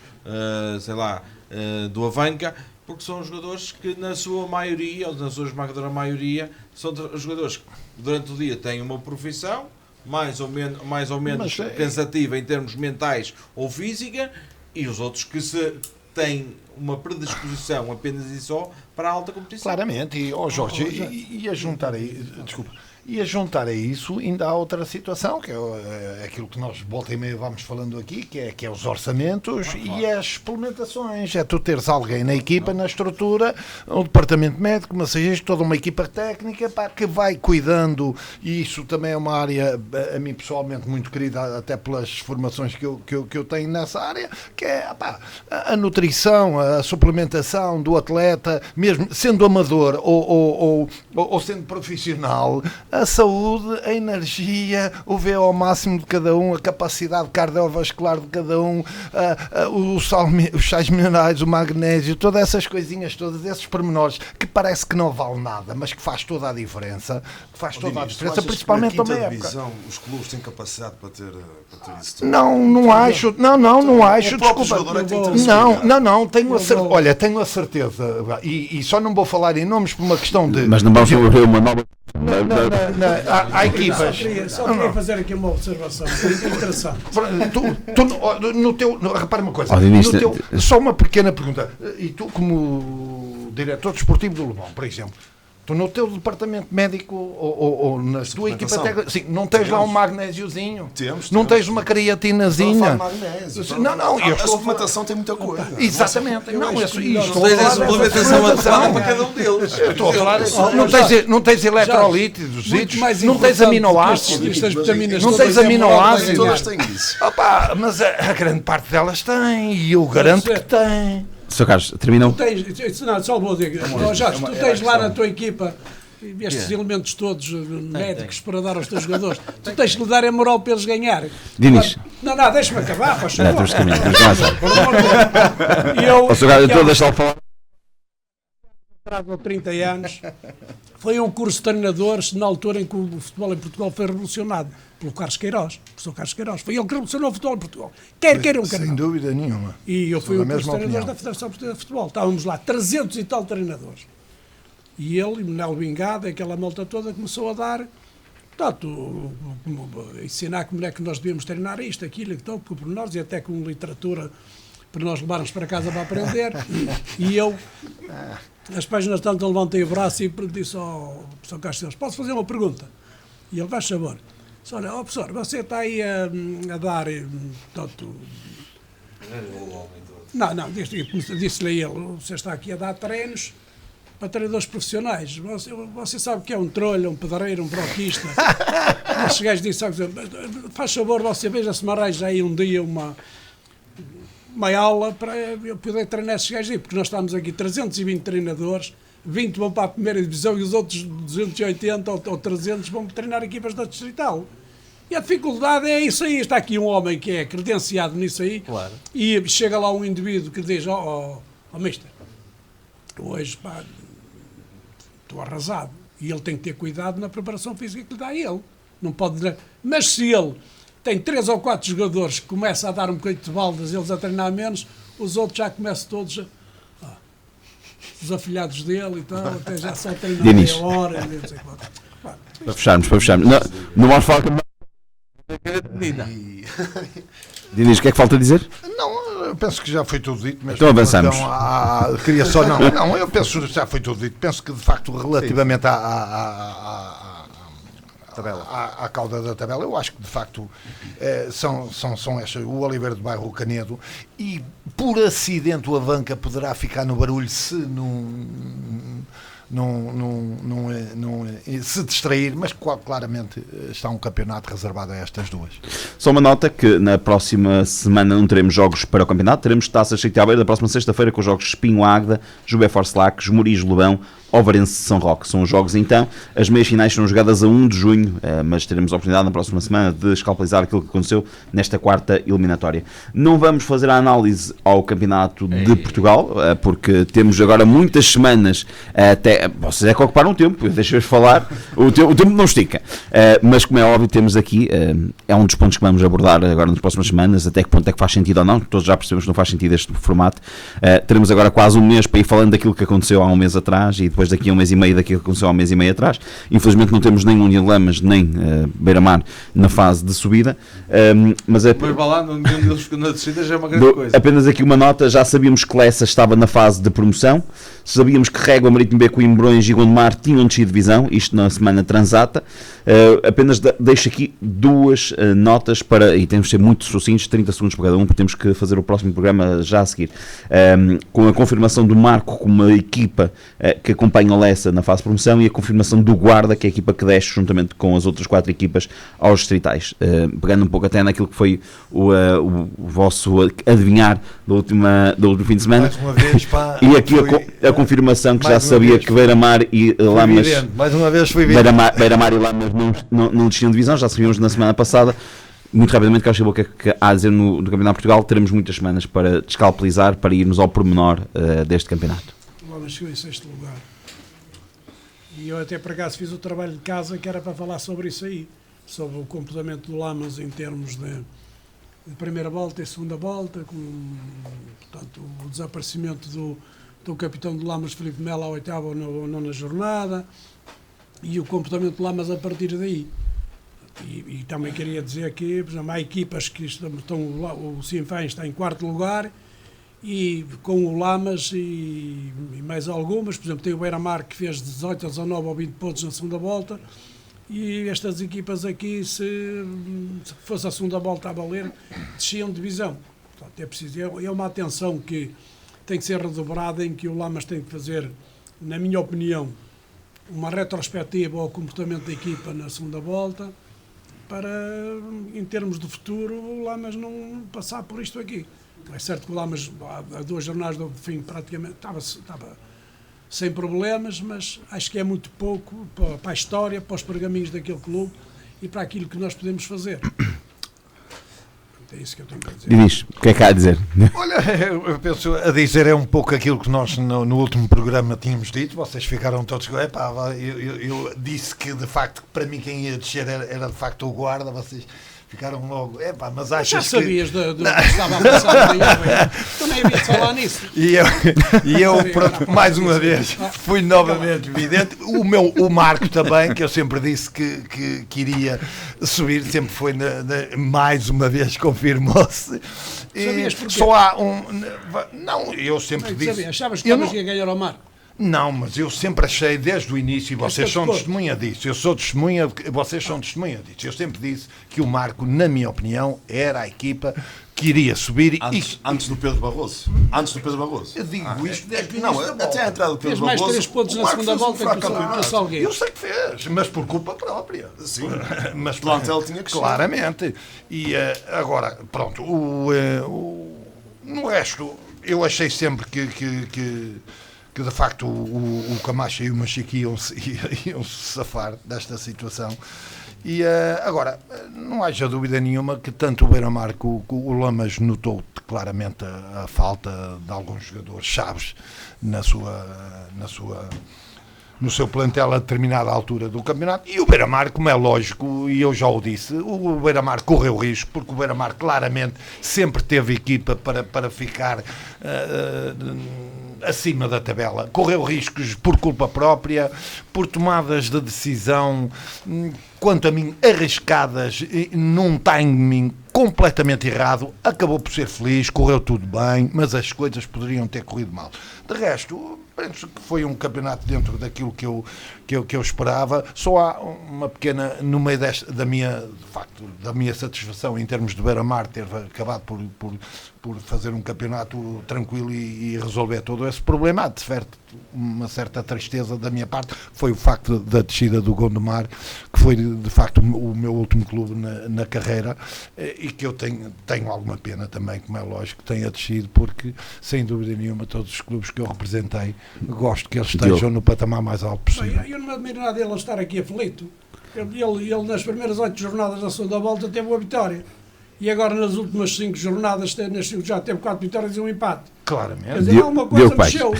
do Avanca, porque são jogadores que na sua maioria, ou na sua esmagadora maioria, são jogadores que durante o dia têm uma profissão mais ou menos cansativa em termos mentais ou física, e os outros que têm uma predisposição apenas e só para a alta competição. Claramente, e Jorge, e a juntar aí, desculpa, e a juntar a isso ainda há outra situação, que é aquilo que nós volta e meia vamos falando aqui, que é os orçamentos e as suplementações. É tu teres alguém na equipa, na estrutura, um departamento médico, massagista, toda uma equipa técnica que vai cuidando, e isso também é uma área, a mim pessoalmente, muito querida, até pelas formações que eu tenho nessa área, que é a nutrição, a suplementação do atleta, mesmo sendo amador ou sendo profissional, a saúde, a energia, o VO ao máximo de cada um, a capacidade cardiovascular de cada um, os sais minerais, o magnésio, todas essas coisinhas, todos esses pormenores que parece que não vale nada, mas que faz toda a diferença, principalmente na época. Divisão, os clubes têm capacidade para ter isso tudo? Não acho, desculpa. Tenho a certeza, e só não vou falar em nomes por uma questão de... Mas não vamos abrir uma nova... Há equipas. Só queria fazer aqui uma observação interessante. Repara uma coisa. Só uma pequena pergunta. E tu, como diretor desportivo do Lobão, por exemplo, tu no teu departamento médico ou na tua equipa técnica, sim, não tens lá um magnésiozinho? Não tens uma creatinazinha? Não, a suplementação tem muita coisa. Exatamente. Não tens a suplementação adequada para cada um deles. Estou a falar, não tens eletrolíticos, não tens aminoácidos. Não tens aminoácidos. Todas têm isso. Mas a grande parte delas tem, e eu garanto que tem. Sr. Carlos, terminou? Só vou dizer, Jorge, tu tens lá na tua equipa estes elementos todos médicos para dar aos teus jogadores. Tu tens que lhe dar a moral para eles ganhar. Dinis. Não, deixa-me acabar, faz favor. Temos que terminar. Eu estou a deixá-lo falar. Há 30 anos, foi um curso de treinadores na altura em que o futebol em Portugal foi revolucionado pelo Carlos Queiroz, professor Carlos Queiroz. Foi ele que revolucionou o futebol em Portugal. Quer um cara. Sem dúvida nenhuma. E eu fui um curso de treinadores da Federação Portuguesa de Futebol. Estávamos lá 300 e tal treinadores. E ele, e Manuel Bingada, aquela malta toda, começou a dar, portanto, ensinar como é que nós devíamos treinar isto, aquilo, por nós, e até com literatura para nós levarmos para casa para aprender. E eu, as páginas tanto, levantei o braço e disse ao professor Castelo: posso fazer uma pergunta? E ele: faz favor. Disse: olha, professor, você está aí a dar, portanto... Não, disse-lhe a ele: você está aqui a dar treinos para treinadores profissionais. Você sabe que é um trolho, um pedreiro, um broquista. Esses gajos disseram: faz favor, você veja-se me arranja aí um dia uma aula para eu poder treinar esses gajos aí, porque nós estamos aqui 320 treinadores, 20 vão para a primeira divisão e os outros 280 ou 300 vão treinar equipas da distrital. E a dificuldade é isso aí. Está aqui um homem que é credenciado nisso aí, claro. E chega lá um indivíduo que diz: mister, hoje estou arrasado. E ele tem que ter cuidado na preparação física que lhe dá a ele. Não pode... Mas se ele tem 3 ou 4 jogadores que começam a dar um bocadinho de baldas, eles a treinar menos, os outros já começam todos os afilhados dele e tal, até já só treinam meia hora. Não sei quanto. Para fecharmos. Não vamos falar com... Dinis, o que é que falta dizer? Não, eu penso que já foi tudo dito. Mesmo. Então avançamos. Queria só... Não, eu penso que já foi tudo dito. Penso que, de facto, relativamente à cauda da tabela, eu acho que de facto são estas, o Oliveira de Bairro, o Canedo, e por acidente o Avanca poderá ficar no barulho se não se distrair, mas claramente está um campeonato reservado a estas duas. Só uma nota que na próxima semana não teremos jogos para o campeonato, teremos Taça Chico Albeira da próxima sexta-feira com os jogos Espinho Águeda, Jubé Force Lac, Esmoriz Lobão, Ovarense São Roque. São os jogos então. As meias finais serão jogadas a 1 de junho, mas teremos a oportunidade na próxima semana de escalpelizar aquilo que aconteceu nesta quarta eliminatória. Não vamos fazer a análise ao campeonato de Portugal, porque temos agora muitas semanas até... Vocês é que ocuparam o tempo, deixa-vos falar, o tempo não estica. Mas como é óbvio, temos aqui, é um dos pontos que vamos abordar agora nas próximas semanas, até que ponto é que faz sentido ou não, todos já percebemos que não faz sentido este formato. Teremos agora quase um mês para ir falando daquilo que aconteceu há um mês atrás e depois daqui a um mês e meio daquilo que aconteceu há um mês e meio atrás. Infelizmente não temos nem União de Lamas nem Beira-Mar na fase de subida, mas vá lá, nenhum deles na descida já é uma grande coisa. Apenas aqui uma nota: já sabíamos que Lessa estava na fase de promoção, sabíamos que Régua, Marítimo B, Coimbrões e Gondomar tinham descido de divisão, isto na semana transata. Apenas deixo aqui duas notas para, e temos de ser muito sucintos, 30 segundos para cada um, porque temos que fazer o próximo programa já a seguir. Com a confirmação do Marco como uma equipa que acompanha o Lessa na fase de promoção, e a confirmação do Guarda, que é a equipa que desce juntamente com as outras 4 equipas aos distritais. Pegando um pouco até naquilo que foi o vosso adivinhar do último fim de semana. Mais uma vez, pá, e aqui a confirmação que já sabia que Beira-Mar e Lamas... Mais uma vez foi Beira-Mar e Lamas não desciam de divisão, já sabíamos na semana passada. Muito rapidamente, Carlos Chibou, que há a dizer no Campeonato de Portugal, teremos muitas semanas para descalpelizar, para irmos ao pormenor deste campeonato. O Lamas chegou em 6º lugar. E eu até por acaso fiz o trabalho de casa que era para falar sobre isso aí, sobre o comportamento do Lamas em termos de primeira volta e segunda volta, com, portanto, o desaparecimento do capitão do Lamas, Filipe Melo, à 8ª ou 9ª jornada, e o comportamento de Lamas a partir daí. E também queria dizer que, por exemplo, há equipas que o Sinfãs está em 4º lugar, e com o Lamas e mais algumas, por exemplo, tem o Beira-Mar que fez 18, 19 ou 20 pontos na segunda volta, e estas equipas aqui, se fosse a segunda volta a valer, desciam de divisão. Portanto, é preciso, é uma atenção que tem que ser redobrada, em que o Lamas tem que fazer, na minha opinião, uma retrospectiva ao comportamento da equipa na segunda volta, para, em termos de futuro, o Lamas não passar por isto aqui. É certo que o Lamas, há 2 jornadas do fim, praticamente estava sem problemas, mas acho que é muito pouco para a história, para os pergaminhos daquele clube e para aquilo que nós podemos fazer. É isso que eu tenho para dizer. Diz, o que é que há a dizer? Olha, eu penso a dizer é um pouco aquilo que nós no último programa tínhamos dito. Vocês ficaram todos. Eu disse que de facto para mim quem ia descer era de facto o Guarda. Vocês ficaram logo. Mas achas já sabias do que estava a passar. Tu nem havias de falar nisso. E eu pronto, mais uma vez fui novamente evidente. O Marco também, que eu sempre disse que iria subir, sempre foi mais uma vez confirmou-se. Sabias porquê? Só há não, eu sempre disse. Sabia, achavas que estavas a ganhar ao Marco? Não, mas eu sempre achei desde o início, e vocês são testemunha disso, vocês são testemunha disso, eu sempre disse que o Marco, na minha opinião, era a equipa que iria subir antes do Pedro Barroso. Antes do Pedro Barroso. Eu digo isto desde o não, início da até a entrada do Pedro Fez mais Barroso. 3 pontos na o Marco segunda fez um volta fraco que o campeonato. Salgueiro. Eu sei que fez, mas por culpa própria. Sim, Mas o plantel tinha que ser. claramente. E agora, pronto, no resto, eu achei sempre que de facto o Camacho e o Machique iam-se safar desta situação. E agora, não haja dúvida nenhuma que tanto o Beira-Mar como o Lamas notou claramente a falta de alguns jogadores chaves no seu plantel a determinada altura do campeonato, e o Beira-Mar, como é lógico, e eu já o disse, o Beira-Mar correu risco, porque o Beira-Mar claramente sempre teve equipa para ficar acima da tabela, correu riscos por culpa própria, por tomadas de decisão, quanto a mim, arriscadas, num timing completamente errado, acabou por ser feliz, correu tudo bem, mas as coisas poderiam ter corrido mal. De resto, penso que foi um campeonato dentro daquilo que eu esperava. Só há uma pequena, no meio da minha satisfação em termos de Beira-Mar ter acabado por fazer um campeonato tranquilo e resolver todo esse problema. Há de uma certa tristeza da minha parte, foi o facto da descida do Gondomar, que foi de facto o meu último clube na carreira, e que eu tenho alguma pena também, como é lógico, que tenha descido, porque sem dúvida nenhuma todos os clubes que eu representei gosto que eles estejam no patamar mais alto possível. Eu não me admiro nada dele estar aqui aflito. Ele nas primeiras 8 jornadas da segunda volta teve uma vitória. E agora nas últimas 5 jornadas já teve 4 vitórias e um empate. Claramente. Quer dizer, alguma coisa mexeu.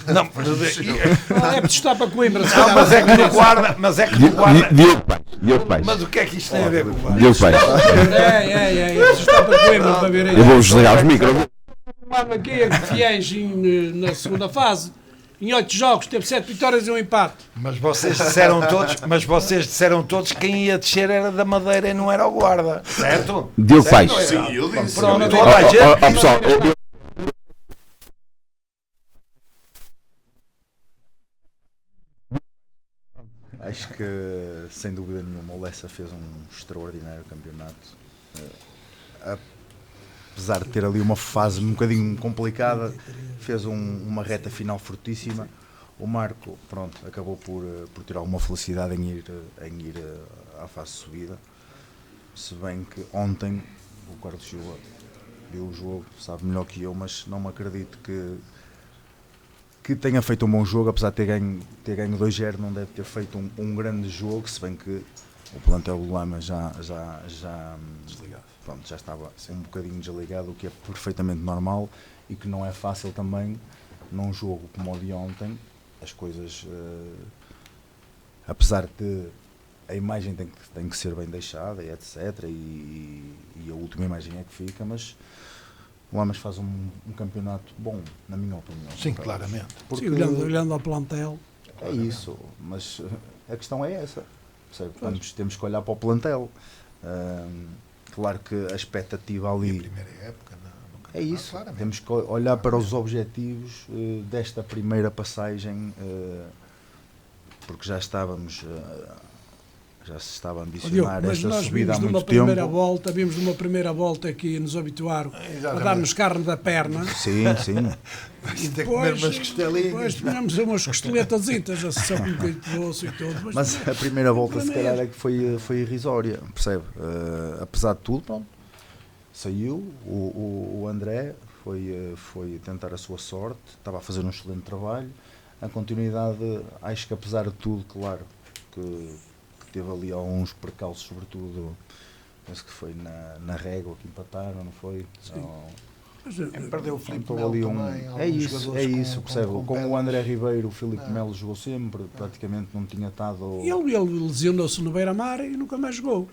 Não, É por estar para Coimbra. mas é que no guarda. Diogo Pais. Mas o que é que isto tem a ver com o guarda? Diogo Pais. É por estar para Coimbra para ver aí. Eu vou desligar os micros. Aqui em Fiéis na segunda fase. Em 8 jogos teve 7 vitórias e um empate. Mas vocês disseram todos que quem ia descer era da Madeira e não era o guarda, certo? Diogo Pais. Sim, eu disse. Pronto, toda a gente. Pessoal, Acho que, sem dúvida nenhuma, o Lessa fez um extraordinário campeonato. Apesar de ter ali uma fase um bocadinho complicada, fez uma reta final fortíssima. O Marco, pronto, acabou por ter alguma felicidade em ir à fase de subida. Se bem que ontem o Carlos Silva viu o jogo, sabe melhor que eu, mas não me acredito que tenha feito um bom jogo, apesar de ter ganho 2-0, não deve ter feito um grande jogo, se bem que o plantel do Lama já desligado. Pronto, já estava um bocadinho desligado, o que é perfeitamente normal e que não é fácil também num jogo como o de ontem. As coisas, apesar de a imagem tem que ser bem deixada e etc, e a última imagem é que fica, mas o Lamas faz um campeonato bom, na minha opinião. Sim, claramente. Porque, Sim, olhando ao plantel. É isso, mas a questão é essa. Percebe? Temos que olhar para o plantel. Claro que a expectativa ali. E a primeira época, é isso. Claramente. Temos que olhar para os objetivos desta primeira passagem, porque já estávamos. Já se estava a ambicionar Mas esta nós subida há vimos muito vimos de uma primeira volta que nos habituaram Exatamente. a dar-nos carne da perna. Sim, sim. E ter que comer umas costelinhas. Depois tínhamos umas costeletazinhas, a sessão com um bocadinho de doce e tudo. Mas a primeira volta, se calhar, é que foi irrisória, percebe? Apesar de tudo, pronto, saiu. O André foi tentar a sua sorte, estava a fazer um excelente trabalho. A continuidade, acho que apesar de tudo, claro, que teve ali alguns percalços, sobretudo, penso que foi na régua que empataram, não foi? Perdeu o Filipe Então, ali Melo também. é isso, percebe? com Como o André Ribeiro, o Filipe Melo jogou sempre, praticamente não tinha estado. Ele lesionou-se no Beira-Mar e nunca mais jogou.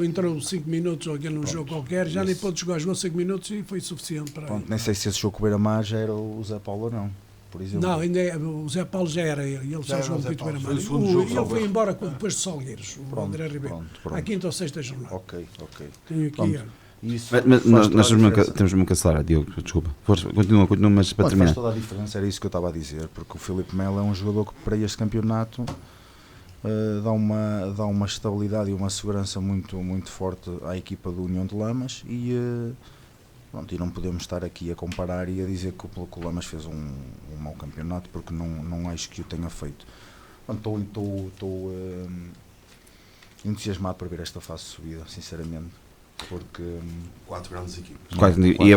Entrou 5 minutos ou aquele num jogo qualquer, já nem pôde jogar, jogou 5 minutos e foi suficiente para Pronto, nem sei se esse jogo com o Beira-Mar já era o Zé Paulo ou não, por exemplo. Não, o Zé Paulo já era ele Já só era jogou o Zé muito Paulo. Beira-Mar. Foi o segundo jogo, Ele salvo foi erro. embora depois de Salgueiros, o Pronto, André Ribeiro. pronto. À quinta ou sexta jornada. Ok. Tenho aqui. Pronto. ó. Isso Mas faz nós toda a diferença. temos uma cancelar, Diogo, desculpa. Continua, mas para Mas terminar. faz toda a diferença, era isso que eu estava a dizer, porque o Filipe Melo é um jogador que para este campeonato dá uma estabilidade e uma segurança muito, muito forte à equipa do União de Lamas e não podemos estar aqui a comparar e a dizer que o Lamas fez um mau campeonato, porque não acho que o tenha feito. Estou entusiasmado para ver esta fase de subida, sinceramente, porque 4 grandes equipas. E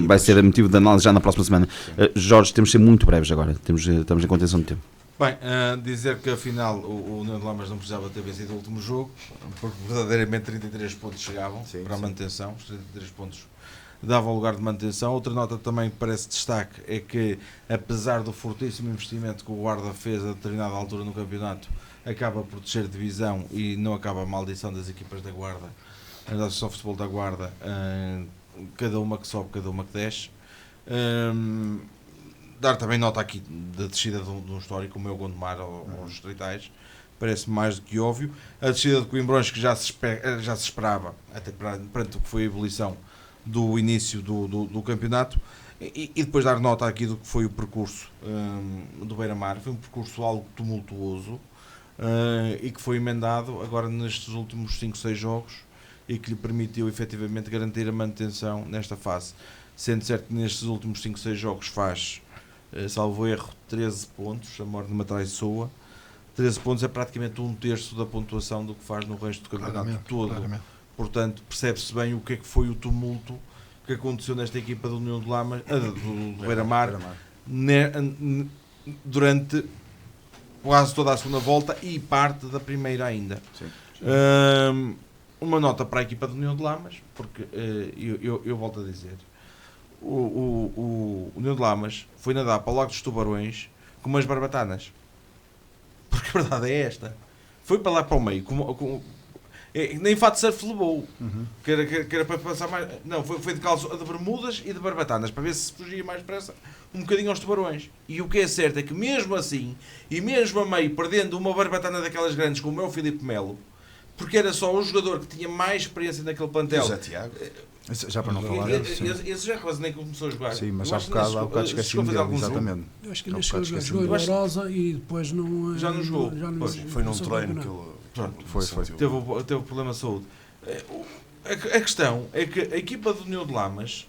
vai ser motivo de análise já na próxima semana. Jorge, temos de ser muito breves agora. Estamos em contenção de tempo. Bem, dizer que afinal o União de Lamas não precisava ter vencido o último jogo, porque verdadeiramente 33 pontos chegavam para a manutenção, os 33 pontos davam lugar de manutenção. Outra nota também que parece destaque é que, apesar do fortíssimo investimento que o Guarda fez a determinada altura no campeonato, acaba por descer de divisão e não acaba a maldição das equipas da Guarda, da Associação de Futebol da Guarda, cada uma que sobe, cada uma que desce. Dar também nota aqui da descida de um histórico como é o Gondomar aos Distritais, parece mais do que óbvio. A descida de Coimbrões, que já se esperava, até perante o que foi a evolução do início do campeonato, e depois dar nota aqui do que foi o percurso do Beira-Mar. Foi um percurso algo tumultuoso e que foi emendado agora nestes últimos 5-6 jogos e que lhe permitiu efetivamente garantir a manutenção nesta fase. Sendo certo que nestes últimos 5-6 jogos faz, salvo erro, 13 pontos, a morte de uma traiçoa. 13 pontos é praticamente 1/3 da pontuação do que faz no resto do campeonato todo. Claramente. Portanto, percebe-se bem o que é que foi o tumulto que aconteceu nesta equipa do União de Lamas, do Beira-Mar, durante quase toda a segunda volta e parte da primeira ainda. Uma nota para a equipa do União de Lamas, porque eu volto a dizer, o União de Lamas foi nadar para o Lago dos Tubarões com umas barbatanas, porque a verdade é esta, foi para lá para o meio nem fato de surf levou, que era para passar mais, não, foi de calço, de bermudas e de barbatanas, para ver se fugia mais depressa um bocadinho aos tubarões. E o que é certo é que mesmo assim, e mesmo a meio, perdendo uma barbatana daquelas grandes como é o Filipe Melo, porque era só o jogador que tinha mais experiência naquele plantel. José Tiago. Já para não falar. Esse já quase nem começou a jogar. Sim, mas há bocado esqueci dele, exatamente. Eu acho que ele jogou em Lourosa e depois não... Já não jogou. Foi num treino que ele... Foi. Teve problema de saúde. A questão é que a equipa do União de Lamas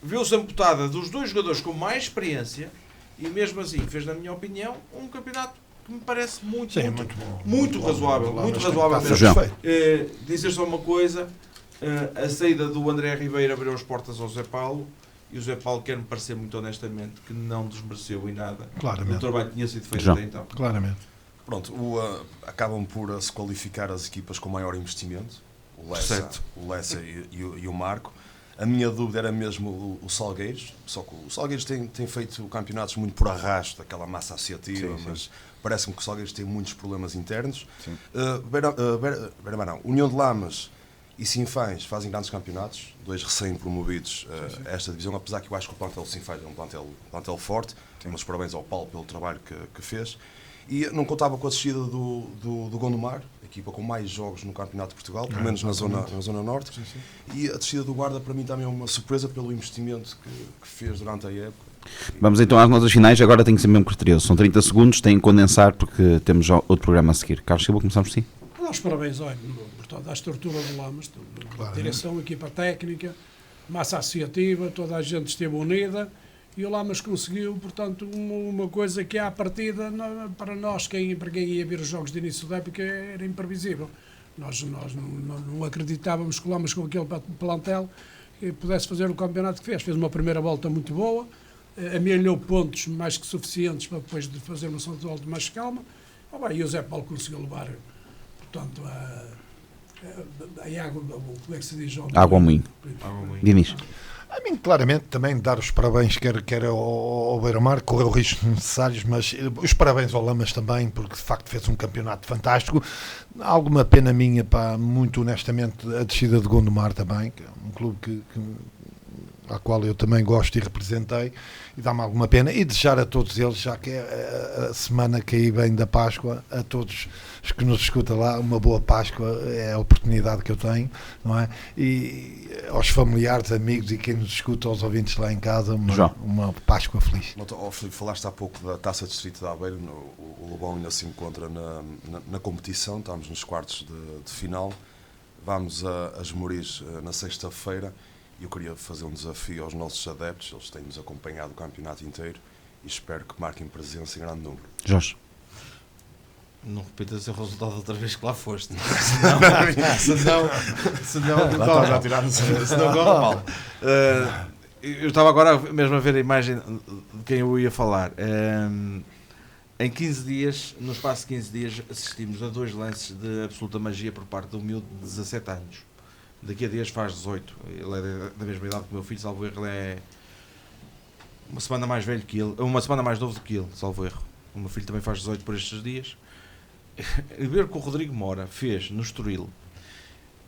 viu-se amputada dos dois jogadores com mais experiência e mesmo assim fez, na minha opinião, um campeonato que me parece muito razoável. Muito razoável mesmo. Dizer só uma coisa, a saída do André Ribeiro abriu as portas ao Zé Paulo e o Zé Paulo quer-me parecer muito honestamente que não desmereceu em nada. Claramente. O trabalho tinha sido feito até então. Claramente. Pronto, acabam por se qualificar as equipas com maior investimento, o Lessa e o Marco. A minha dúvida era mesmo o Salgueiros, só que o Salgueiros tem feito campeonatos muito por arrasto, aquela massa associativa, mas parece-me que o Salgueiros tem muitos problemas internos. Beira-Mar não. União de Lamas E Sinfãs fazem grandes campeonatos, 2 recém-promovidos a esta divisão, apesar que eu acho que o plantel de Sinfãs é um plantel forte. Mas parabéns ao Paulo pelo trabalho que fez. E não contava com a descida do Gondomar, a equipa com mais jogos no Campeonato de Portugal, pelo menos na zona norte. Sim. E a descida do Guarda para mim também é uma surpresa pelo investimento que fez durante a época. Vamos então às notas finais, agora tem que ser mesmo criterioso. São 30 segundos, têm que condensar porque temos já outro programa a seguir. Carlos Silva, começamos por si. Dá os parabéns, olha, portanto, à estrutura do Lamas, direção, equipa técnica, massa associativa, toda a gente esteve unida. E o Lamas conseguiu, portanto, uma coisa que à partida, para nós, para quem ia ver os jogos de início da época, era imprevisível. Nós não acreditávamos que o Lamas, com aquele plantel, pudesse fazer o campeonato que fez. Fez uma primeira volta muito boa, amelhou pontos mais que suficientes para depois de fazer uma segunda volta mais calma. E o Zé Paulo conseguiu levar, portanto, a água, como é que se diz? Água ao moinho. Diniz. A mim, claramente, também dar os parabéns, quer ao Beira-Mar, correu riscos necessários, mas os parabéns ao Lamas também, porque de facto fez um campeonato fantástico. Alguma pena minha, muito honestamente, a descida de Gondomar também, que é um clube à qual eu também gosto e representei, e dá-me alguma pena, e desejar a todos eles, já que é a semana que aí vem da Páscoa, a todos os que nos escutam lá, uma boa Páscoa, é a oportunidade que eu tenho, não é? E aos familiares, amigos e quem nos escuta, aos ouvintes lá em casa, uma Páscoa feliz. Filipe, falaste há pouco da Taça Distrito de Aveiro, o Lobão ainda se encontra na competição, estamos nos quartos de final, vamos a Esmoriz na sexta-feira. Eu queria fazer um desafio aos nossos adeptos, eles têm-nos acompanhado o campeonato inteiro e espero que marquem presença em grande número. Jorge. Não repitas o resultado outra vez que lá foste. Senão corre mal. Eu estava agora mesmo a ver a imagem de quem eu ia falar. Em 15 dias, no espaço de 15 dias, assistimos a 2 lances de absoluta magia por parte do miúdo de 17 anos. Daqui a dias faz 18. Ele é da mesma idade que o meu filho, salvo erro. Ele é uma semana mais velho que ele, uma semana mais novo do que ele, salvo erro. O meu filho também faz 18 por estes dias. E ver que o Rodrigo Mora fez no Estoril,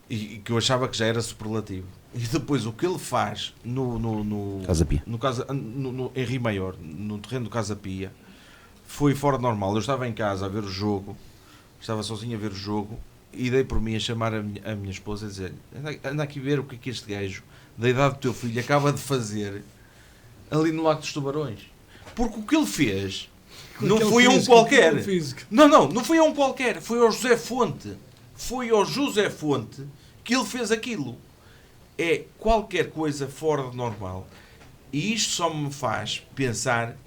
e que eu achava que já era superlativo, e depois o que ele faz Casa Pia. em Rio Maior, no terreno do Casa Pia, foi fora de normal. Eu estava em casa a ver o jogo, estava sozinho a ver o jogo, e dei por mim a chamar a minha esposa e dizer: anda aqui ver o que é que este gajo da idade do teu filho acaba de fazer ali no Lago dos Tubarões, porque o que ele fez não foi um qualquer, não foi um qualquer, foi ao José Fonte, que ele fez aquilo. É qualquer coisa fora de normal, e isto só me faz pensar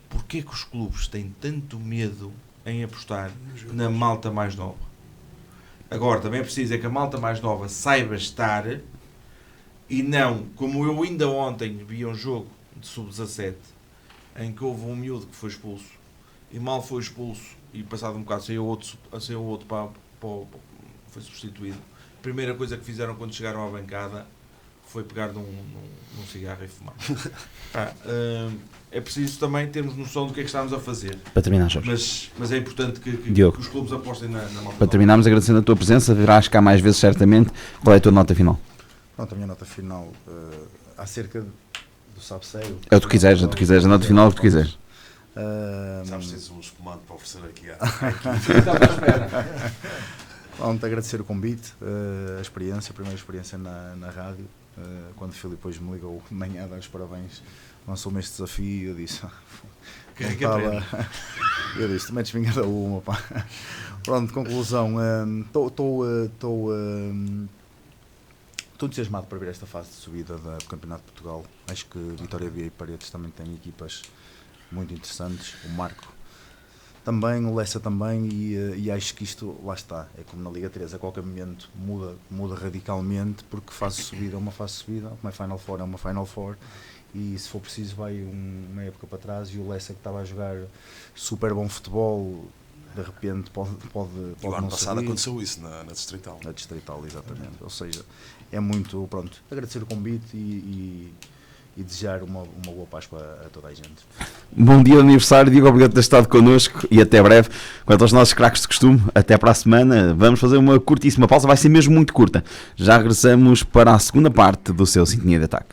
porque é que os clubes têm tanto medo em apostar na malta mais nova. Agora, também é preciso que a malta mais nova saiba estar, e não, como eu ainda ontem vi um jogo de sub-17, em que houve um miúdo que foi expulso, e mal foi expulso, e passado um bocado saiu outro foi substituído. A primeira coisa que fizeram quando chegaram à bancada foi pegar num cigarro e fumar. É preciso também termos noção do que é que estamos a fazer. Para terminar, Jorge. Mas é importante que os clubes apostem na malta. Para terminarmos, agradecendo a tua presença, verás cá mais vezes certamente. Qual é a tua nota final? Pronto, a minha nota final acerca do Sabseio. É o que tu quiseres, a nota final é o que tu quiseres. Sabes, tens um espumante para oferecer aqui. Pronto, agradecer o convite, a primeira experiência na rádio. Quando o Filipe depois me ligou de manhã a dar os parabéns, lançou-me este desafio, eu disse: eu disse, também desvinga da uma, pá. Pronto, conclusão, estou entusiasmado para ver esta fase de subida do Campeonato de Portugal. Acho que Vitória Vieira e Paredes também têm equipas muito interessantes, o Marco também, o Lessa também, e acho que isto, lá está, é como na Liga 3, a qualquer momento muda radicalmente, porque fase de subida é uma fase de subida, uma Final Four é uma Final Four, e se for preciso vai uma época para trás, e o Lessa, que estava a jogar super bom futebol, de repente pode o ano não passado sair. aconteceu isso na Distrital. Na Distrital, exatamente. Ou seja, é muito, pronto, agradecer o convite e e desejar uma boa Páscoa a toda a gente. Bom dia de aniversário, Diego, obrigado por ter estado connosco e até breve. Quanto aos nossos craques de costume, até para a semana. Vamos fazer uma curtíssima pausa, vai ser mesmo muito curta. Já regressamos para a segunda parte do seu Sintonia de Ataque.